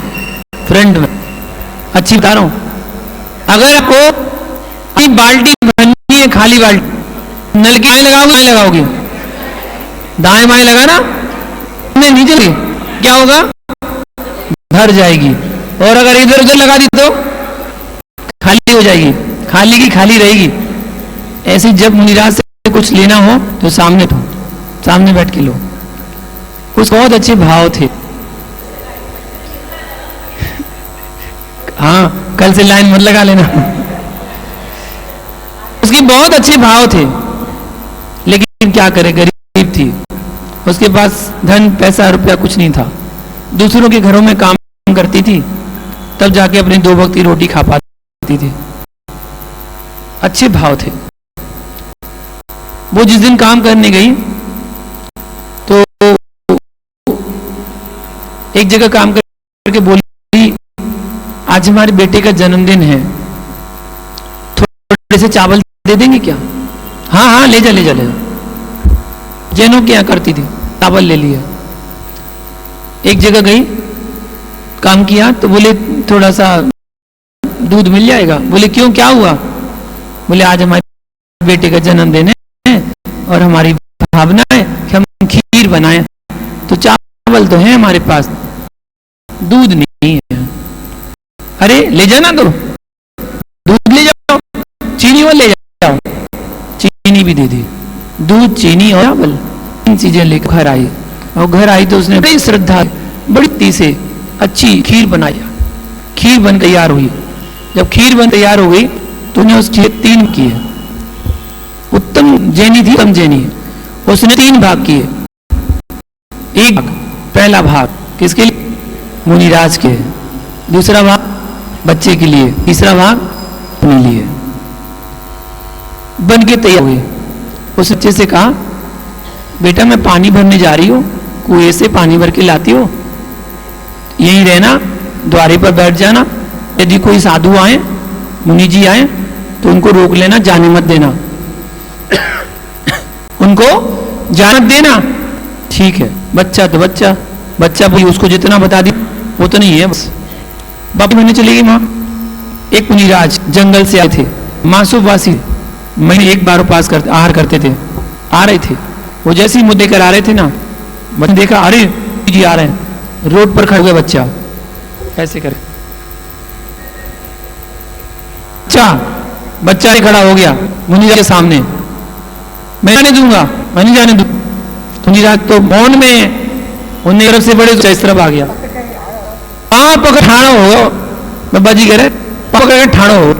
फ्रंट में। अच्छी बता रहा हूं, अगर आपको बाल्टी भरनी है, खाली बाल्टी, नल की लगाओगे, लगाओगे दाएं बाएं लगाना, नहीं चलेगी, क्या होगा? भर जाएगी। और अगर इधर उधर लगा दी तो खाली हो जाएगी, खाली की खाली रहेगी। ऐसे जब मुनिराज से कुछ लेना हो तो सामने तो सामने बैठ के लो। कुछ बहुत अच्छे भाव थे। हाँ, कल से लाइन मत लगा लेना। उसके बहुत अच्छे भाव थे, लेकिन क्या करे, गरीब थी, उसके पास धन पैसा रुपया कुछ नहीं था। दूसरों के घरों में काम करती थी, तब जाके अपनी 2 वक्त की रोटी खा पाती थी। अच्छे भाव थे। वो जिस दिन काम करने गई तो एक जगह काम करके बोली, आज हमारे बेटे का जन्मदिन है, थोड़े से चावल दे देंगे क्या? हाँ हाँ, ले जा ले जा ले जा। जैनों क्या करती थी, चावल ले लिया। एक जगह गई, काम किया तो बोले थोड़ा सा दूध मिल जाएगा। बोले क्यों, क्या हुआ? बोले आज हमारे बेटे का जन्मदिन है और हमारी भावना है कि हम खीर बनाएं, तो चावल तो है हमारे पास, दूध नहीं है। अरे ले जाना तो, भी दे दी। दूध, चीनी और चावल, इन चीजें लेकर घर आई। और घर आई तो उसने बड़ी श्रद्धा, बड़ी ती से अच्छी खीर बनाई। खीर बन तैयार हुई। जब खीर बन तैयार हो गई तो उन्हें उस खीर 3 किए। उत्तम जैनी थी, उत्तम जैनी, उसने 3 भाग किए। एक भाग, पहला भाग किसके लिए? मुनिराज के। दूसरा भाग बच्चे के लिए, तीसरा भाग अपने लिए। बन के तैयार हुए। उस बच्चे से कहा, बेटा मैं पानी भरने जा रही हूं, कुएं से पानी भर के लाती हो, यहीं रहना, द्वारे पर बैठ जाना। यदि कोई साधु आए, मुनि जी आए तो उनको रोक लेना, जाने मत देना। उनको जाने मत देना। ठीक है। बच्चा तो बच्चा, बच्चा बोली उसको जितना बता दी वो तो नहीं है। बस बापू मैंने चली गई। माँ, एक मुनिराज जंगल से आए थे, मासूवासी, महीने एक बार उपास करते, आहार करते थे। आ रहे थे, वो जैसे ही मुद्दे कर आ रहे थे ना, मैंने देखा अरे जी आ रहे हैं। रोड पर खड़ा हुआ बच्चा ऐसे करे, बच्चा ही खड़ा हो गया मुनिराज के सामने। मैं नहीं दूंगा, मैं नहीं जाने दूं। मुनिराज तो मौन में, उन्हें तरफ से बड़े इस तरफ आ गया। पकड़ ठाणो हो, बाबा जी कह रहे पकड़ के ठाणो हो,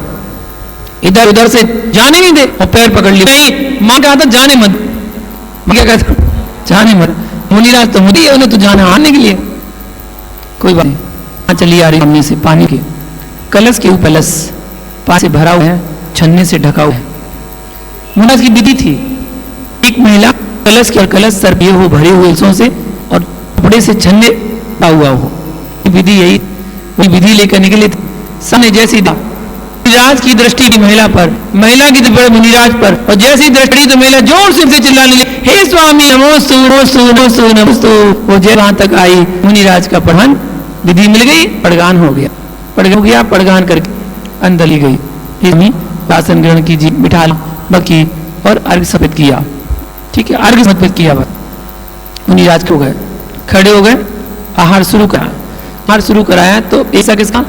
इधर उधर से जाने नहीं दे। और पैर पकड़ लिया। नहीं, मां कहा था जाने मत। मां क्या कहता, जाने मत। मुनिराज तो मुझे उन्हें तो जाना आने के लिए। कोई बात नहीं। चली आ रही सामने से पानी के कलश के ऊपर, कलश पानी से भरा हुआ है, छन्ने से ढका हुआ है। मुनिराज की विधि थी, एक महिला कलश के, और कलश सर पिए हो, भरे हुए इल्सों से, और कपड़े से छन्ने ढका हुआ हो। विधि यही, वही विधि लेकर निकले थे। सामने जैसी मुनिराज की दृष्टि की महिला पर, महिला की दृष्टि मुनिराज पर, और जैसी दृष्टि तो महिला जोर से चिल्लाने लगी, हे स्वामी नमोस्तु नमोस्तु नमोस्तु नमोस्तु। वो जब वहां तक आई, मुनिराज का पढ़न विधि मिल गई, पड़गान हो गया। पड़गान हो गया, पड़गान करके अंदर ली गई। आसन ग्रहण कीजिए, बिठा बकी और अर्घ समर्पित किया। ठीक है, अर्घ समर्पित किया। मुनिराज हो गए, खड़े हो गए, आहार शुरू करा। आहार शुरू कराया तो ऐसा किसका?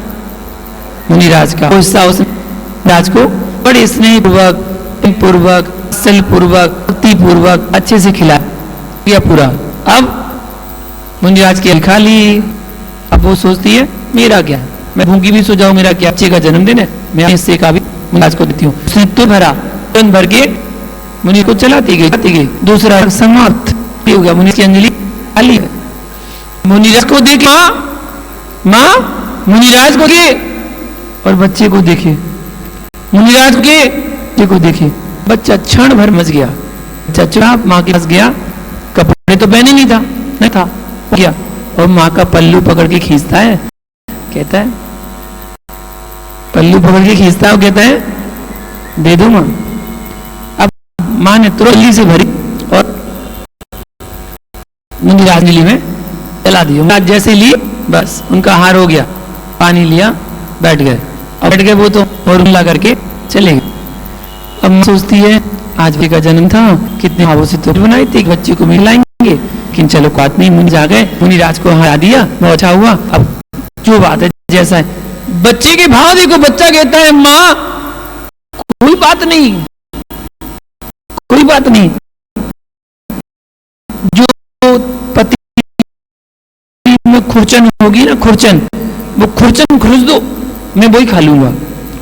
मुनिराज का। हिस्सा उस राज को बड़े स्नेह पूर्वक, सल पूर्वक, भक्ति पूर्वक अच्छे से खिलाया पूरा। अब मुनिराज की खा ली। अब वो सोचती है मेरा क्या, मैं भूखी भी सो जाऊं, मेरा क्या, बच्चे का जन्मदिन है, मैं हिस्से का भी मुनिराज को देती हूँ। उसने तो भरा, तुरंत भर के मुनि को चलाती गई। दूसरा समाप्त हो गया। मुनि की अंजलि खाली। मुनिराज को देखे, माँ मुनिराज को देखे और बच्चे को देखे, मुनिराज के बच्चे को देखे। बच्चा क्षण भर मच गया। बच्चा चुपचाप माँ के पास गया, कपड़े तो पहने नहीं था गया, और माँ का पल्लू पकड़ के खींचता है, कहता है, पल्लू पकड़ के खींचता है, कहता है दे दो माँ। अब माँ ने तुरंत से भरी और मुनिराज अंजलि में चला दी। मुनिराज जैसे ली, बस उनका आहार हो गया, पानी लिया, बैठ गए। और बैठ गए वो तो और उल्ला करके चले गए। अब माँ सोचती है आज भी का जन्म था, कितने भावों से तो बनाई थी, बच्चे को मिलाएंगे, लेकिन चलो बात नहीं, मुनि जा गए, मुनिराज को हरा दिया, बहुत अच्छा हुआ। अब जो बात है जैसा है, बच्चे के भाव देखो, बच्चा कहता है माँ कोई बात नहीं, कोई बात नहीं, जो पति में खुरचन होगी ना, खुरचन, वो खुरचन खुरच दो, मैं वही खा लूंगा,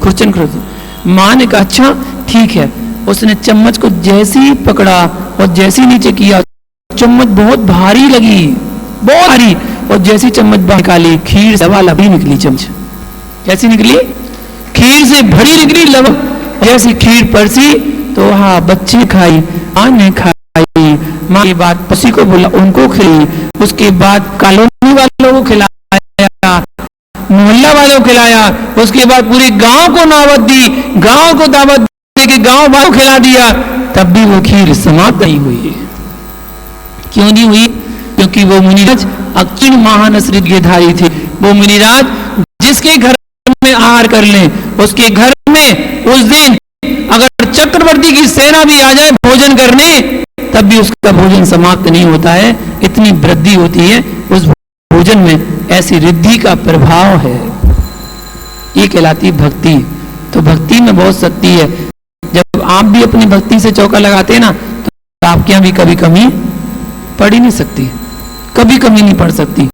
खुरचन खुरच दो। माँ ने कहा अच्छा ठीक है। उसने चम्मच को जैसे ही पकड़ा और जैसे ही नीचे किया, चम्मच बहुत भारी लगी, बहुत भारी, और जैसी चम्मच बाहर निकाली, खीर सवा लबी निकली। चम्मच कैसी निकली? खीर से भरी निकली, लब जैसी खीर परसी तो हाँ बच्चे खाई, माँ ने खाई। माँ के बाद पसी को बोला, उनको खिलाई, उसके बाद कॉलोनी वालों को खिलाया, मोहल्ला वालों को खिलाया, उसके बाद पूरे गांव को दावत दी, गांव को दावत दे के गांव वालों को खिला दिया, तब भी वो खीर समाप्त नहीं हुई। क्यों नहीं हुई? क्योंकि वो मुनिराज अक्षिण महानसृग्यधारी थे। वो मुनिराज जिसके घर में आहार कर ले, उसके घर में उस दिन अगर चक्रवर्ती की सेना भी आ जाए भोजन करने, तब भी उसका भोजन समाप्त नहीं होता है। इतनी वृद्धि होती है उस भोजन में, ऐसी रिद्धि का प्रभाव है। ये कहलाती भक्ति। तो भक्ति में बहुत शक्ति है। जब आप भी अपनी भक्ति से चौका लगाते हैं ना, तो आपके यहाँ भी कभी कमी पड़ ही नहीं सकती, कभी कमी नहीं पड़ सकती।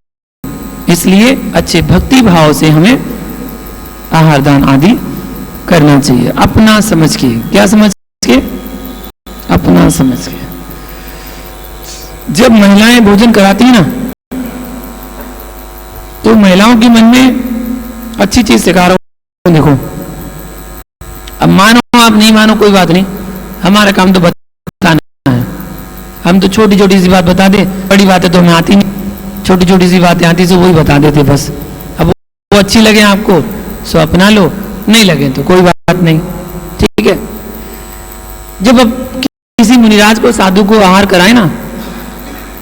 इसलिए अच्छे भक्ति भाव से हमें आहार दान आदि करना चाहिए, अपना समझ के। क्या समझ के? अपना समझ के। जब महिलाएं भोजन कराती हैं ना, तो महिलाओं के मन में अच्छी चीज सिखा रहा हूं, देखो। अब मानो आप नहीं मानो कोई बात नहीं, हमारा काम तो बताना है। हम तो छोटी छोटी सी बात बता दे, बड़ी बातें तो हमें आती नहीं, छोटी छोटी सी बातें आती से वही बता देते बस। अब वो अच्छी लगे आपको सो अपना लो, नहीं लगे तो कोई बात नहीं, ठीक है। जब अब किसी मुनिराज को, साधु को आहार कराए ना,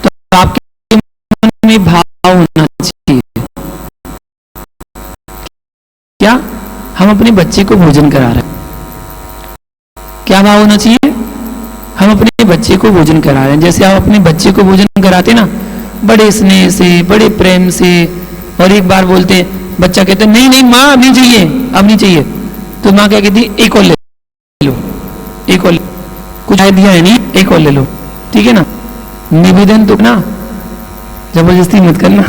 तो आपके मन में भाव होना चाहिए, क्या हम अपने बच्चे को भोजन करा रहे हैं। क्या भाव होना चाहिए? हम अपने बच्चे को भोजन करा रहे हैं। जैसे आप अपने बच्चे को भोजन कराते ना, बड़े स्नेह से, बड़े प्रेम से, और एक बार बोलते हैं, बच्चा कहता है नहीं नहीं माँ अब नहीं चाहिए, अब नहीं चाहिए, तो माँ क्या कहती है, एक और ले लो, एक और, कुछ दिया है नहीं, एक और ले लो, ठीक है ना। निवेदन तो ना, जबरदस्ती मत करना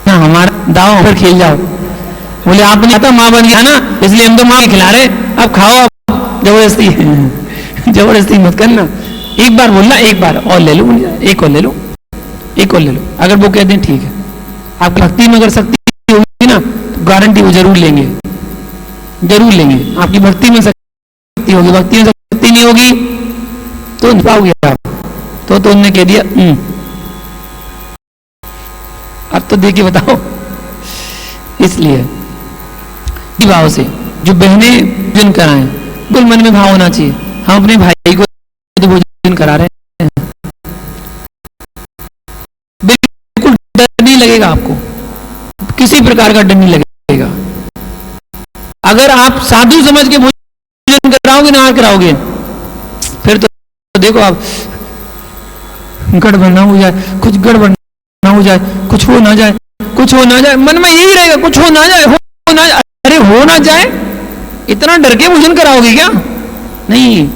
ना, हमारा दाव पर खेल जाओ। बोले आपने आता माँ बन गया ना, इसलिए हम तो माँ खिला रहे, अब खाओ, जबरदस्ती जबरदस्ती मत करना। एक बार बोलना, एक बार और ले लो, एक और ले लो, एक और ले लो। अगर वो कहते हैं ठीक है, आप भक्ति में अगर शक्ति होगी ना, तो गारंटी वो जरूर लेंगे, जरूर लेंगे। आपकी भक्ति में शक्ति होगी, भक्ति में शक्ति नहीं होगी तो नहीं पाओगे आप। तो उन्होंने कह दिया अब तो देखिए बताओ। इसलिए भाव से जो बहनें भोजन कराएं, बिल्कुल मन में भाव होना चाहिए, हम अपने भाई को तो भोजन करा रहे हैं, बिल्कुल डर नहीं लगेगा आपको, किसी प्रकार का डर नहीं लगेगा। अगर आप साधु समझ के भोजन कराओगे ना, कराओगे, फिर तो देखो आप गड़बड़ ना हो जाए, कुछ गड़बड़ ना हो जाए, कुछ हो ना जाए, कुछ हो ना जाए, मन में यही रहेगा, कुछ हो ना जाए, हो ना जाए, अरे हो ना जाए, इतना डर के भोजन कराओगे क्या? नहीं,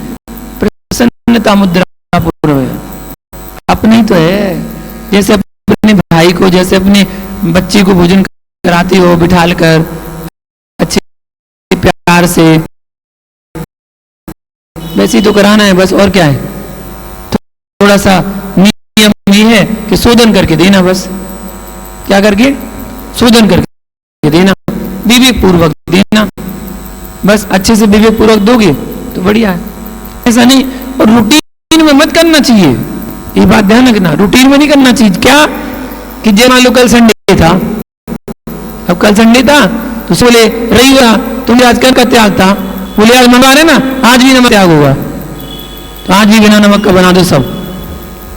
प्रसन्नता मुद्रा पूर्व है, अपने ही तो है। जैसे अपने भाई को, जैसे अपने बच्चे को भोजन कराती हो बिठाल कर अच्छे प्यार से, वैसे ही तो कराना है बस, और क्या है। थोड़ा सा नियम ये है कि शोधन करके देना, बस क्या करके, शोधन करके देना, विवेक पूर्वक देना, बस अच्छे से विवेक पूर्वक दोगे तो बढ़िया है। ऐसा नहीं, और रूटीन में मत करना चाहिए, ये बात ध्यान रखना, रूटीन में नहीं करना चाहिए। क्या कि जय मान लो कल संडे था, अब कल संडे था तो बोले रविवार तुम आज कर का त्याग था, बोले आज मंगवा ना, आज भी नमक त्याग होगा, तो आज भी बिना नमक का बना दो सब,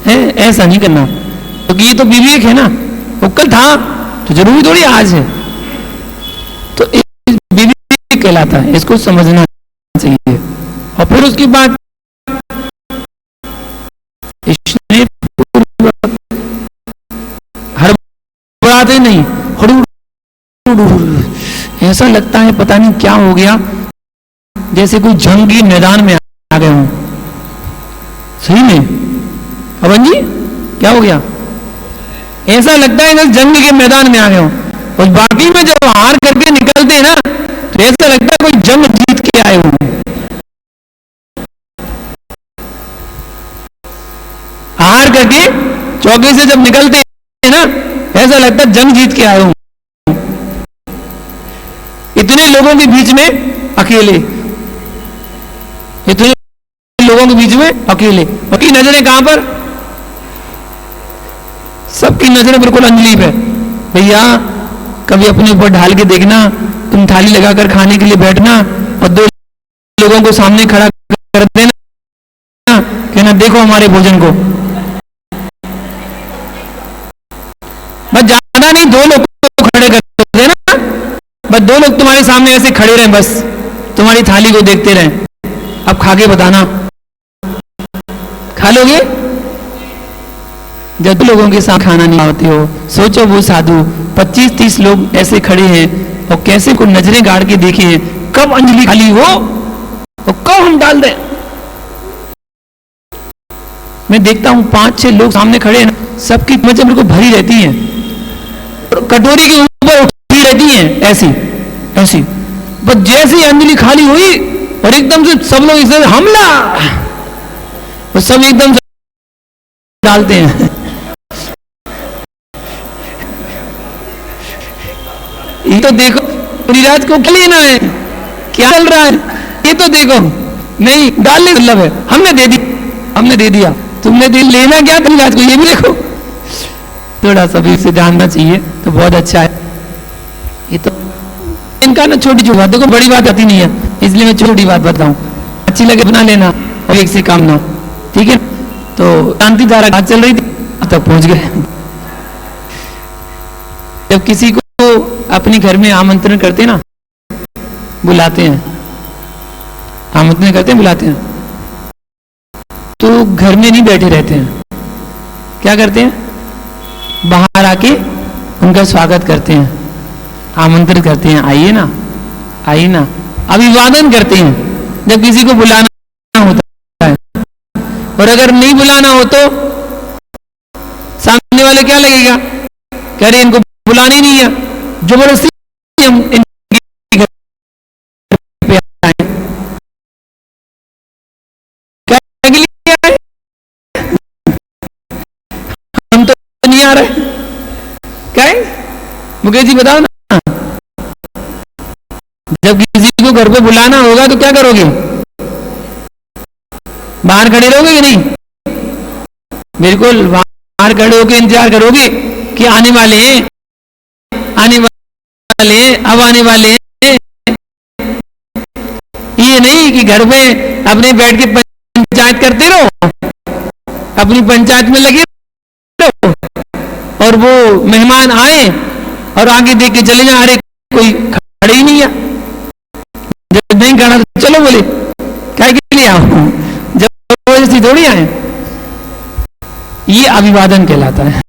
है ऐसा नहीं करना, क्योंकि ये तो विवेक है ना, वो कल था तो जरूरी थोड़ी आज है, तो विवेक कहलाता है, इसको समझना चाहिए। और फिर उसके बाद हड़बड़ाते नहीं, ऐसा लगता है पता नहीं क्या हो गया, जैसे कोई जंगी मैदान में आ गए हूं। सही में पवन जी क्या हो गया? ऐसा लगता है जैसे जंग के मैदान में आ गए हो, और बाकी में जब हार करके निकलते हैं ना, तो ऐसा लगता है कोई जंग जीत के आए हो। हार करके चौके से जब निकलते हैं ना, ऐसा लगता है जंग जीत के आए हो। इतने लोगों के बीच में अकेले, इतने लोगों के बीच में अकेले, बाकी नजरें कहां पर? सबकी नजरें बिल्कुल अंजलि पे। भैया कभी अपने ऊपर ढाल के देखना, तुम थाली लगाकर खाने के लिए बैठना और दो लोगों को सामने खड़ा कर देना, कहना देखो हमारे भोजन को, बस ज्यादा नहीं, दो लोग को खड़े कर देना, बस दो लोग तुम्हारे सामने ऐसे खड़े रहें, बस तुम्हारी थाली को देखते रहें। अब खा के बताना, खा लोगे? जब लोगों के साथ खाना नहीं खाते हो, सोचो वो साधु 25-30 लोग ऐसे खड़े हैं और कैसे को नजरें गाड़ के देखे हैं, कब अंजलि खाली हो और कब हम डाल दें। मैं देखता हूं 5-6 लोग सामने खड़े हैं, सबकी चम्मचें मेरे को भरी रहती हैं, कटोरी के ऊपर उठी रहती हैं ऐसी ऐसी। बस जैसे ही अंजलि खाली हुई और एकदम से सब लोग इसे हमला, और सब एकदम से डालते हैं। ये तो देखो गिरिराज को क्या लेना है, क्या चल रहा है, ये तो देखो। नहीं, डालने मतलब है, हमने दे दिया, तुमने दिल लेना क्या गिरिराज को, ये भी देखो। थोड़ा सा भी इसे जानना चाहिए तो बहुत अच्छा है। ये तो इनका ना छोटी छोटी बात, देखो बड़ी बात आती नहीं है, इसलिए मैं छोटी बात बताऊं, अच्छी लगे बना लेना और एक से काम ना, ठीक है। तो शांति धारा बात चल रही थी, अब तक पहुंच गए। जब किसी को अपने घर में आमंत्रण करते ना, बुलाते हैं, आमंत्रण करते हैं, बुलाते हैं, तो घर में नहीं बैठे रहते हैं, क्या करते हैं, बाहर आके उनका स्वागत करते हैं, आमंत्रित करते हैं, आइए ना, आइए ना, अभिवादन करते हैं जब किसी को बुलाना होता है। और अगर नहीं बुलाना हो तो सामने वाले क्या लगेगा, कह रहे इनको बुलानी नहीं है, जबरदस्ती हम इनके घर पे आए, क्या के लिए आए, हम तो नहीं आ रहे, क्या है मुकेश जी बताओ ना। जब किसी को घर पे बुलाना होगा तो क्या करोगे, बाहर खड़े रहोगे कि नहीं, बिल्कुल बाहर खड़े होकर इंतजार करोगे कि आने वाले हैं, आने वाले हैं, अब आने वाले हैं। ये नहीं कि घर में अपने बैठ के पंचायत करते रहो, अपनी पंचायत में लगे रहो, और वो मेहमान आए और आगे देख के चले जाए, अरे कोई खड़े ही नहीं है, जब नहीं खड़ा तो चलो बोले क्या के लिए आओ, जब थोड़ी आए। ये अभिवादन कहलाता है।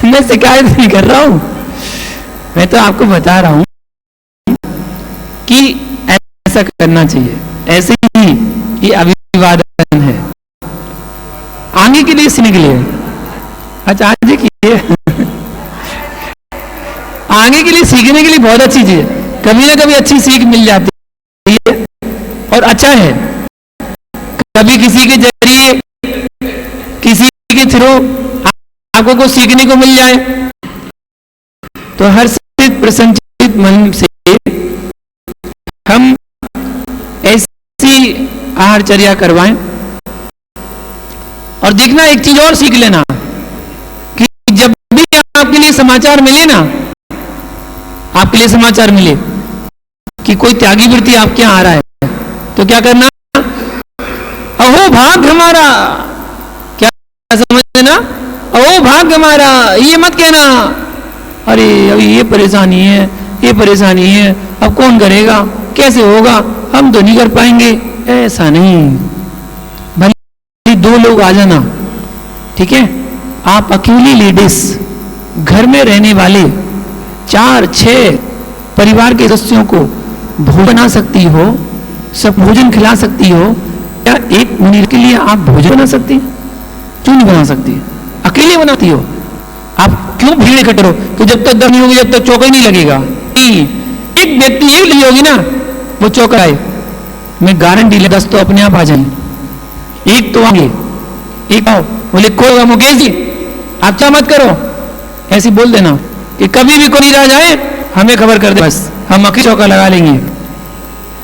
मैं शिकायत नहीं कर रहा हूं, मैं तो आपको बता रहा हूं कि ऐसा करना चाहिए, ऐसे ही ये अभिवादन है। आगे के लिए सीखने के लिए, अच्छा आगे की आगे के लिए सीखने के लिए बहुत अच्छी चीज है, कभी ना कभी अच्छी सीख मिल जाती है और अच्छा है। कभी किसी के जरिए, किसी के थ्रू आपको को सीखने को मिल जाए तो हर प्रसन्नचित मन से हम ऐसी आहारचर्या करवाएं। और देखना एक चीज और सीख लेना कि जब भी आपके लिए समाचार मिले ना, आपके लिए समाचार मिले कि कोई त्यागी वृत्ति आपके यहां आ रहा है, तो क्या करना, अहो भाग्य हमारा, क्या समझना, अहो भाग्य हमारा, ये मत कहना अरे अभी ये परेशानी है, ये परेशानी है, अब कौन करेगा, कैसे होगा, हम तो नहीं कर पाएंगे, ऐसा नहीं। भले 2 लोग आ जाना, ठीक है, आप अकेली लेडीज घर में रहने वाले 4-6 परिवार के सदस्यों को भोजन बना सकती हो, सब भोजन खिला सकती हो, क्या एक मिनट के लिए आप भोजन बना सकती हैं? क्यों नहीं बना सकती, अकेले बनाती हो। आप क्यों भीड़ इकट्ठे हो, तो जब तक दम नहीं होगी, जब तक चौका ही नहीं लगेगा। नहीं, एक व्यक्ति एक ली होगी ना, वो चौका आए, मैं गारंटी ले 10 तो अपने आप आ जाएंगे, एक तो आएंगे, एक आओ, बोले कोई मुकेश जी आप क्या मत करो, ऐसी बोल देना कि कभी भी कोई रह जाए हमें खबर कर दे, बस हम अकेले चौका लगा लेंगे,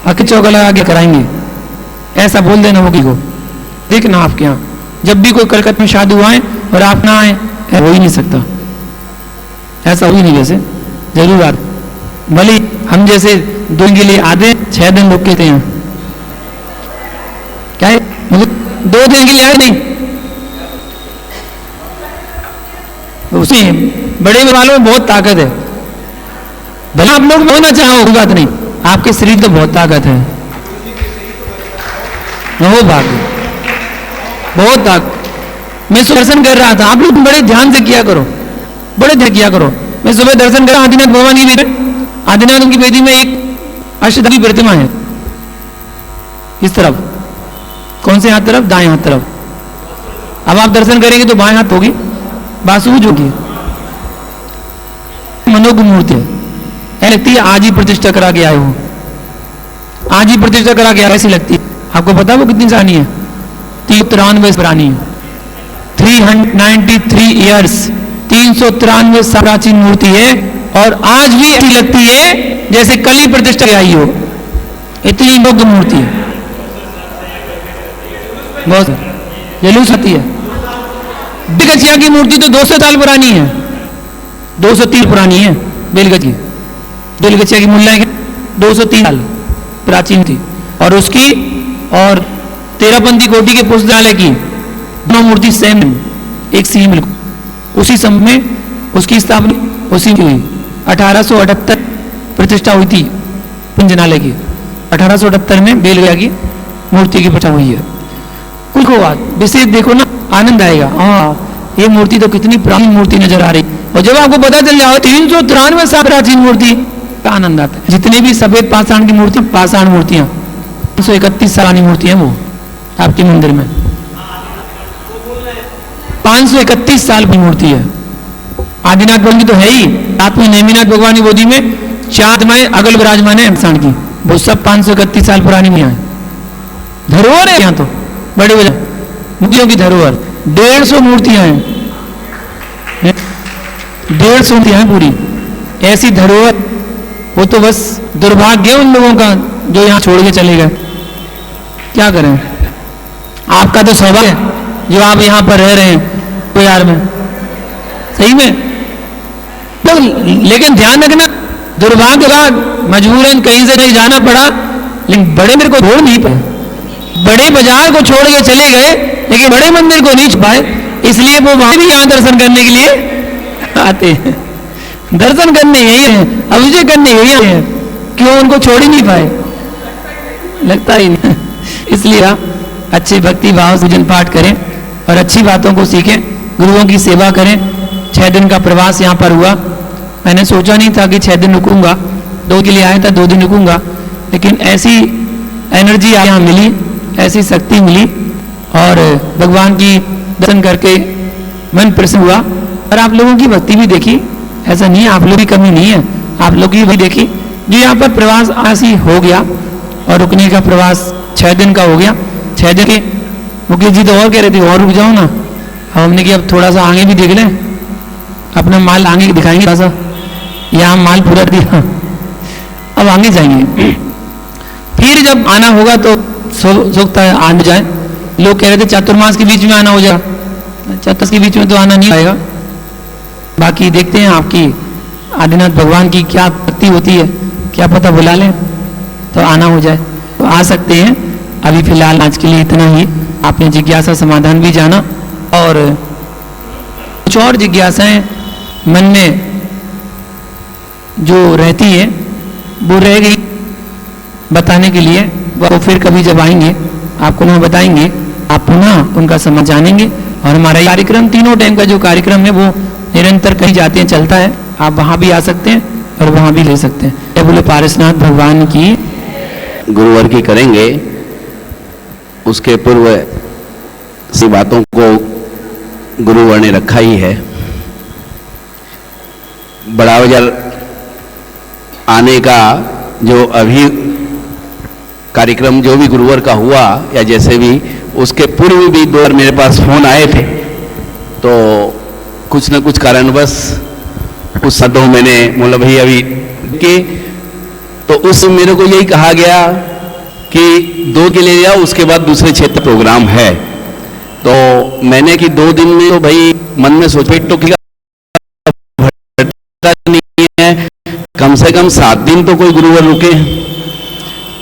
अकेले चौका लगा के कराएंगे, ऐसा बोल देना मुकी को। देखना आपके यहाँ जब भी कोई कलकत्ता में शादी हुआ है और आप ना आए, हो ही नहीं सकता, ऐसा हो ही नहीं। वैसे जरूर बात, भले हम जैसे 2 दिन के लिए आधे 6 दिन रुक के थे यहाँ, क्या है मुझे 2 दिन के लिए आए नहीं, उसी बड़े वालों में बहुत ताकत है, भले आप लोग होना चाहो कोई बात नहीं, आपके शरीर तो बहुत ताकत है, वो भाग्य बहुत ताकत। मैं दर्शन कर रहा था, आप लोग बड़े ध्यान से किया करो, बड़े ध्यान किया करो। मैं सुबह दर्शन कर रहा आदिनाथ भगवान की बेदी, आदिनाथ उनकी बेदी में एक अष्टधारी प्रतिमा है, इस तरफ, कौन से हाथ तरफ? दाएं हाथ तरफ। अब आप दर्शन करेंगे तो बाएं हाथ होगी बासुज होगी, मनोज्ञ मूर्ति है, लगती है आज ही प्रतिष्ठा करा के आए हो, आज ही प्रतिष्ठा करा के ऐसी लगती है। आपको पता है वो कितनी पुरानी है? 393 पुरानी है, 393 ईयर्स, 393 साल प्राचीन मूर्ति है और आज भी ऐसी लगती है जैसे कल ही प्रतिष्ठा आई हो, इतनी योग्य मूर्ति है। बहुत जलूस आती है। बेलगछिया की मूर्ति तो 200 साल पुरानी है, 230 पुरानी है बेलगछिया। बेलगछिया की मुल्ला है 230 साल प्राचीन थी और उसकी और तेरापंथी कोटि के पुस्तकालय की दोनों मूर्ति सेम, एक सी बिल्कुल। उसी समय में उसकी स्थापना उसी की हुई, 1878 प्रतिष्ठा हुई थी पंजनालय की, 1878 में बेलगछिया की मूर्ति की प्रतिष्ठा हुई है। कुल को बात विशेष देखो ना, आनंद आएगा। हाँ, ये मूर्ति तो कितनी पुरानी मूर्ति नजर आ रही, और जब आपको पता चल जाए 393 साल प्राचीन मूर्ति का आनंद आता है। जितने भी सफेद पाषाण की मूर्ति, पाषाण मूर्तियां 531 साल की मूर्ति है वो आपके मंदिर में, 531 साल की मूर्ति है। आदिनाथ भगवान की तो है ही, साथ में नेमिनाथ भगवान की गोदी में 4 माएं अगल विराजमान है पाषाण की, वो सब 531 साल पुरानी नहीं है। धरोहर है यहाँ तो बड़ी वजह मूर्तियों की धरोहर, 150 मूर्तियां हैं, 150 मूर्तियां हैं पूरी ऐसी धरोहर। वो तो बस दुर्भाग्य उन लोगों का जो यहाँ छोड़ के चले गए, क्या करें। आपका तो सौभाग्य है जो आप यहाँ पर रह रहे हैं बिहार में, सही में। तो लेकिन ध्यान रखना, दुर्भाग्य का मजबूरन कहीं से कहीं जाना पड़ा, लेकिन बड़े मेरे को छोड़ नहीं पाए, बड़े बाजार को छोड़ के चले गए लेकिन बड़े मंदिर को नहीं पाए, इसलिए वो वहां भी यहाँ दर्शन करने के लिए आते हैं। दर्शन करने यही है, अभिषेक करने यही है, क्यों उनको छोड़ ही नहीं पाए, लगता ही नहीं। इसलिए अच्छे भक्ति भाव से पूजन पाठ करें और अच्छी बातों को सीखें, गुरुओं की सेवा करें। 6 दिन का प्रवास यहाँ पर हुआ, मैंने सोचा नहीं था कि 6 दिन रुकूंगा, 2 के लिए आया था 2 दिन रुकूंगा, लेकिन ऐसी एनर्जी यहाँ मिली, ऐसी शक्ति मिली और भगवान की दर्शन करके मन प्रसन्न हुआ। और आप लोगों की भक्ति भी देखी, ऐसा नहीं है आप लोगों की कमी नहीं है, आप लोगों की भी देखी। जो यहाँ पर प्रवास ऐसी हो गया और रुकने का प्रवास 6 दिन का हो गया। 6 दिन के मुकेश जी तो और कह रहे थे और रुक जाओ ना, हमने कि अब थोड़ा सा आगे भी देख लें, अपना माल आगे दिखाएंगे, थोड़ा सा यहाँ माल पूरा दिया, अब आगे जाएंगे। फिर जब आना होगा तो सोचता है आ जाए। लोग कह रहे थे चातुर्मास के बीच में आना हो जाए, चातुर्मास के बीच में तो आना नहीं आएगा। बाकी देखते हैं आपकी आदिनाथ भगवान की क्या भक्ति होती है, क्या पता बुला लें तो आना हो जाए, तो आ सकते हैं। अभी फिलहाल आज के लिए इतना ही। आपने जिज्ञासा समाधान भी जाना और कुछ और जिज्ञासाएं मन में जो रहती है वो रह गई बताने के लिए, वो फिर कभी जब आएंगे आपको वहाँ बताएंगे, आप पुनः उनका समझ जानेंगे। और हमारा कार्यक्रम तीनों टाइम का जो कार्यक्रम है वो निरंतर कहीं जाते हैं चलता है, आप वहाँ भी आ सकते हैं और वहाँ भी ले सकते हैं। जय बोले पारसनाथ भगवान की। गुरुवर की करेंगे, उसके पूर्व सी बातों को गुरुवर ने रखा ही है। बड़ा बाजार आने का जो अभी कार्यक्रम जो भी गुरुवर का हुआ या जैसे भी, उसके पूर्व भी 2 बार मेरे पास फोन आए थे, तो कुछ न कुछ कारणवश उस शब्दों मैंने बोला भाई अभी के, तो उस मेरे को यही कहा गया कि 2 के लिए जाओ, उसके बाद दूसरे क्षेत्र प्रोग्राम है। तो मैंने कि 2 दिन में तो भाई मन में सोच पेट तो नहीं है, कम से कम 7 दिन तो कोई गुरुवर रुके।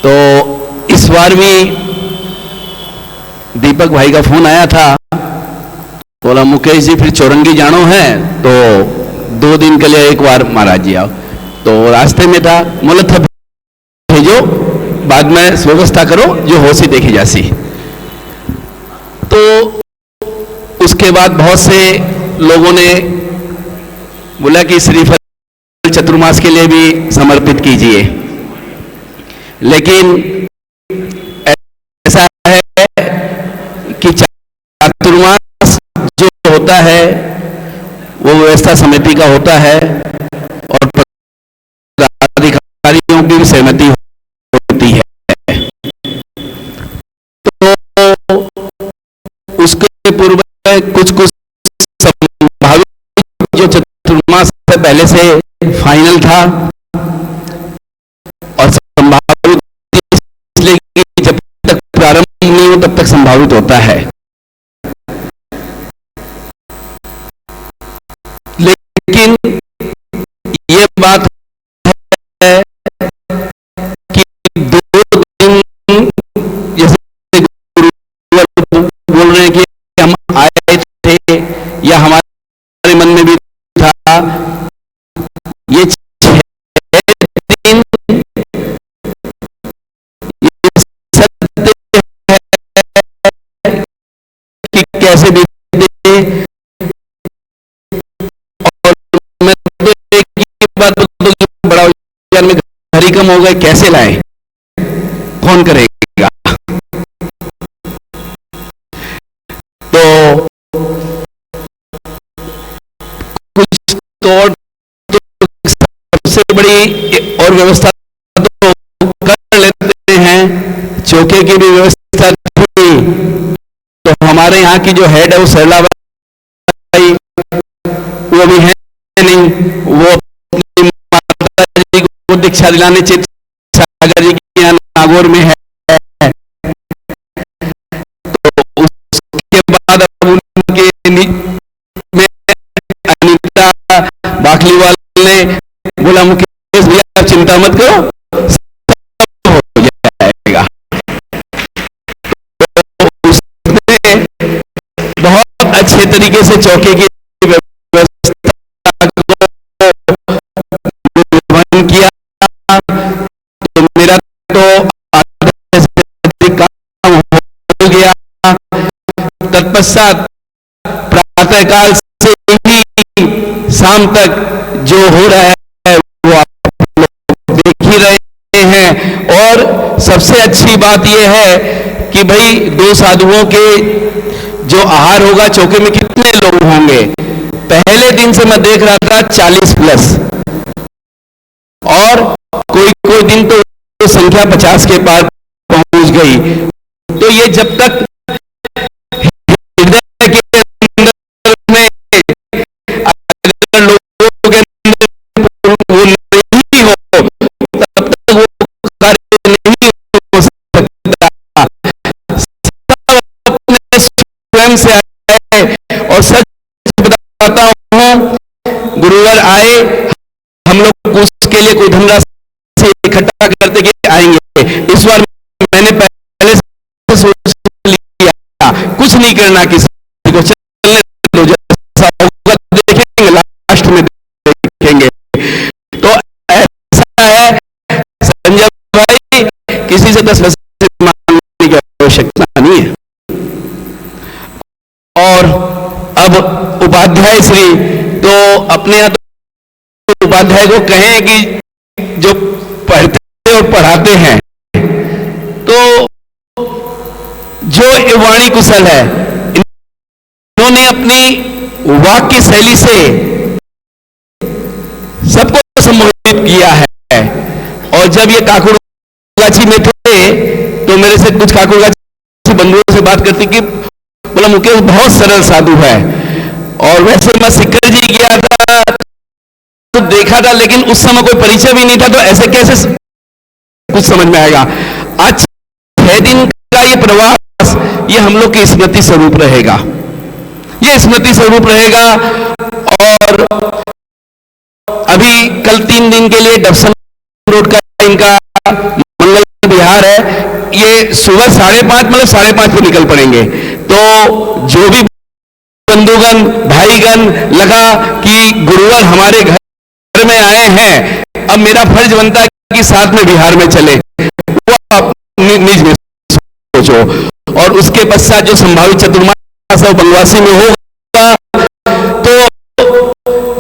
तो इस बार भी दीपक भाई का फोन आया था, बोला मुकेश जी फिर चौरंगी जानो है तो 2 दिन के लिए एक बार महाराज जी आओ। तो रास्ते में था, बोला था भेजो, बाद में व्यवस्था करो जो होशी देखी जासी। तो उसके बाद बहुत से लोगों ने बोला कि श्रीफल चतुर्मास के लिए भी समर्पित कीजिए, लेकिन होता है वो व्यवस्था समिति का होता है और पदाधिकारियों की सहमति होती है। तो उसके पूर्व कुछ संभावित जो चतुर्मास से पहले से फाइनल था और संभावित इसलिए कि जब तक प्रारंभ नहीं हो तब तक संभावित होता है, लेकिन ये बात है कि 2 दिन जैसे बोल रहे हैं कि हम आए थे या हमारे मन में भी था, ये 6 दिन ये सत्य है कि कैसे बीते। और मैं तो एक ही बात बोलूं कि बड़ा उज्जैन में घर ही कम हो गए, कैसे लाए, कौन करेगा। तो कुछ तो सबसे बड़ी और व्यवस्था तो कर लेते हैं, चौके की भी व्यवस्था थी। तो हमारे यहाँ की जो हेड है वो सरला बाई, वो भी है नहीं, वो अपनी माता जी को दीक्षा दिलाने चित सागर जी के यहाँ नागौर में है। तो उसके बाद अब उनके में अनीता बाखलीवाल ने बोला मुकेश भैया आप चिंता मत करो, सब हो जाएगा। तो उसने बहुत अच्छे तरीके से चौके की व्यवस्था को निर्वहन किया। तो मेरा तो काम हो गया। तत्पश्चात प्रातःकाल से ही शाम तक जो हो रहा है वो आप लोग देख ही रहे हैं। और सबसे अच्छी बात यह है कि भाई 2 साधुओं के जो आहार होगा चौके में कितने लोग होंगे। पहले दिन से मैं देख रहा था 40 प्लस, और कोई दिन तो संख्या 50 के पार पहुंच गई। तो ये जब तक हृदय के अंदर में अगर लोगों के अंदर वो नहीं हो तब तक वो कार्य नहीं हो सकता। सब अपने स्वयं से आए, और सच बताता हूं गुरुवर आए, हम लोग उसके लिए कोई धनराशि इकट्ठा करते कि आएंगे। इस बार मैंने पहले से सोच लिया कुछ नहीं करना, किसी को चलने दो, जैसा होगा देखेंगे, लास्ट में देखेंगे। तो ऐसा है संजय भाई, किसी से 10 पैसे मांगने की आवश्यकता नहीं है। और अब उपाध्याय श्री तो अपने यहाँ तो उपाध्याय को कहें कि जो पढ़ते और पढ़ाते हैं, तो जो वाणी कुशल है, इन्होंने अपनी वाक्य शैली से सबको संबोधित किया है। और जब ये काकुड़गाछी में थे तो मेरे से कुछ काकुड़गाछी बंधुओं से बात करती कि बोला मुकेश बहुत सरल साधु है। और वैसे मैं सिक्कर जी गया था तो देखा था, लेकिन उस समय कोई परिचय भी नहीं था, तो ऐसे कैसे कुछ समझ में आएगा। आज 6 दिन का ये प्रवास ये हम लोग की स्मृति स्वरूप रहेगा, ये स्मृति स्वरूप रहेगा। और अभी कल 3 दिन के लिए डबसन रोड का इनका मंगल विहार है। ये सुबह 5:30 मतलब 5:30 को निकल पड़ेंगे। तो जो भी बंधुगण भाईगण लगा कि गुरुवर हमारे घर में आए हैं, अब मेरा फर्ज बनता है कि साथ में बिहार में चले, वो आप निज में सोचो। और उसके पश्चात जो संभावित चतुर्मास बनवासी में होगा, तो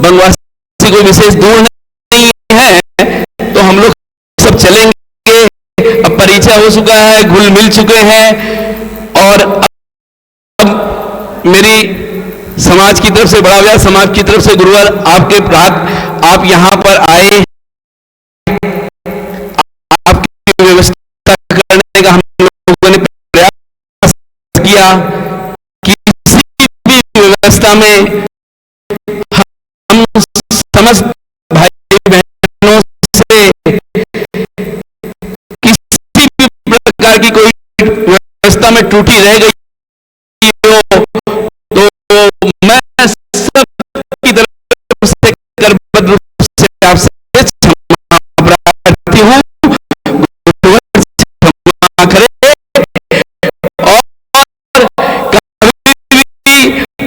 बनवासी को विशेष दूर नहीं है, तो हम लोग सब चलेंगे। अब परिचय हो चुका है, घुल मिल चुके हैं, और अब मेरी समझ समाज की तरफ से, बड़ा व्यास समाज की तरफ से गुरुवर आपके प्रात आप यहां पर आए, आपकी व्यवस्था करने का हम लोगों ने प्रयास किया। किसी भी व्यवस्था में हम समस्त भाई बहनों से किसी भी प्रकार की कोई व्यवस्था में त्रुटि रह गई हो तो मैं सबकी तरफ से करबद्ध रूप से आपसे क्षमा प्रार्थी हूं। क्षमा करें और कभी भी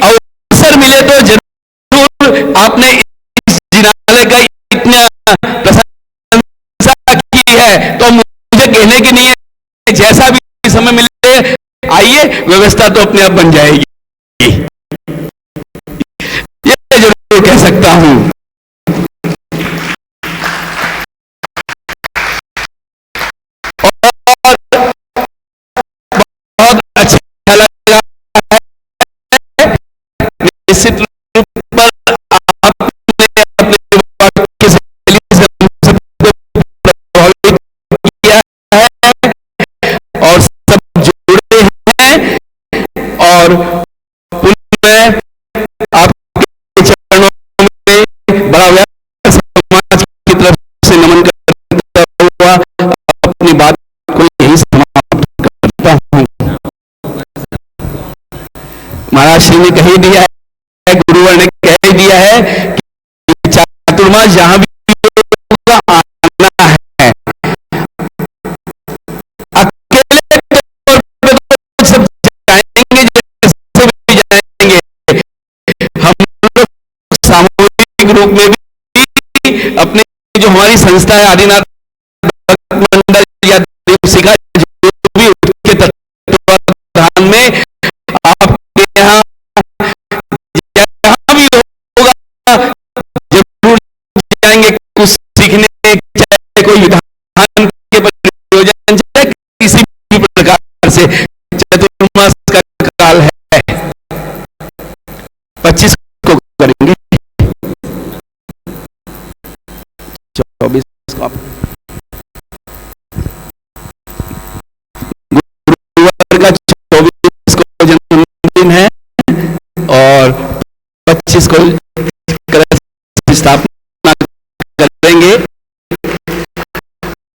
अवसर मिले तो जरूर, आपने इस जिनालय का इतना प्रशंसा की है तो मुझे कहने की नहीं है, जैसा भी समय मिले आइए, व्यवस्था तो अपने आप बन जाएगी, ये जरूर कह सकता हूं। और बहुत अच्छा लगा है, निश्चित रूप पर आपने अपने वाक्य शैली से हम सबको प्रभावित किया है और सब जुड़े हैं, और पुनः आपके चरणों में बड़ा व्यास समाज की तरफ से नमन करता हुआ अपनी बात को यही समाप्त करता हूं। महाराज श्री ने कह दिया है, गुरुवर ने कह दिया है कि चातुर्मास जहां भी होगा आना है। अकेले तौर पे तो सब जाएंगे, जैसे भी जाएंगे, हम लोग सामूहिक रूप में भी अपने जो हमारी संस्था है आदिनाथ भक्त मंडल या दीपशिखा, जो भी उसके तत्वाधान में आपके यहाँ जहां भी होगा जरूर जाएंगे कुछ सीखने, चाहे कोई विधान के प्रयोजन, चाहे किसी भी प्रकार से। चतुर्मास का काल है, 25 को करेंगे, 24 को गुरुवार का 24 को जन्मदिन है और 25 को स्थापना करेंगे।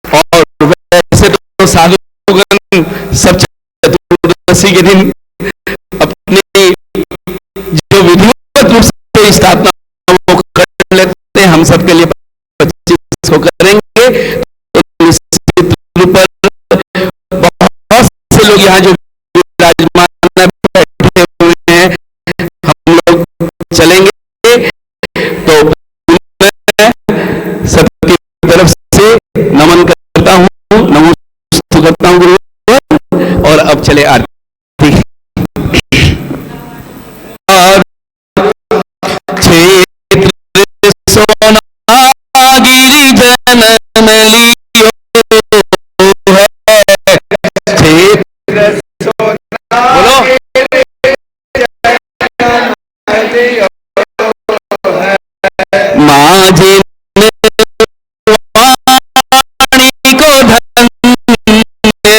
और वैसे तो साधुगण सब चतुर्दशी के दिन अपनी जो विधिवत रूप से स्थापना वो कर लेते हैं, हम सबके लिए 25 को करेंगे। तो निश्चित रूप पर बहुत से लोग यहाँ जो विराजमान बैठे हुए हैं, हम लोग चलेंगे, तो मैं सबकी तरफ से नमन करता हूँ, नमस्ते करता हूँ गुरु, और अब चले आरती। और क्षेत्र सोनागिरी जन्म लियो है, क्षेत्र बोलो माझे वाणी को धन्य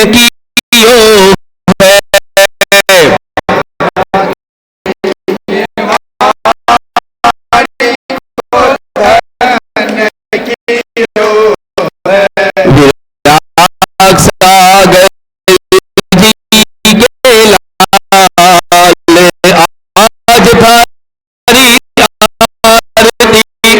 कियो है, विराग सागर जी के लाल आज भारी आरती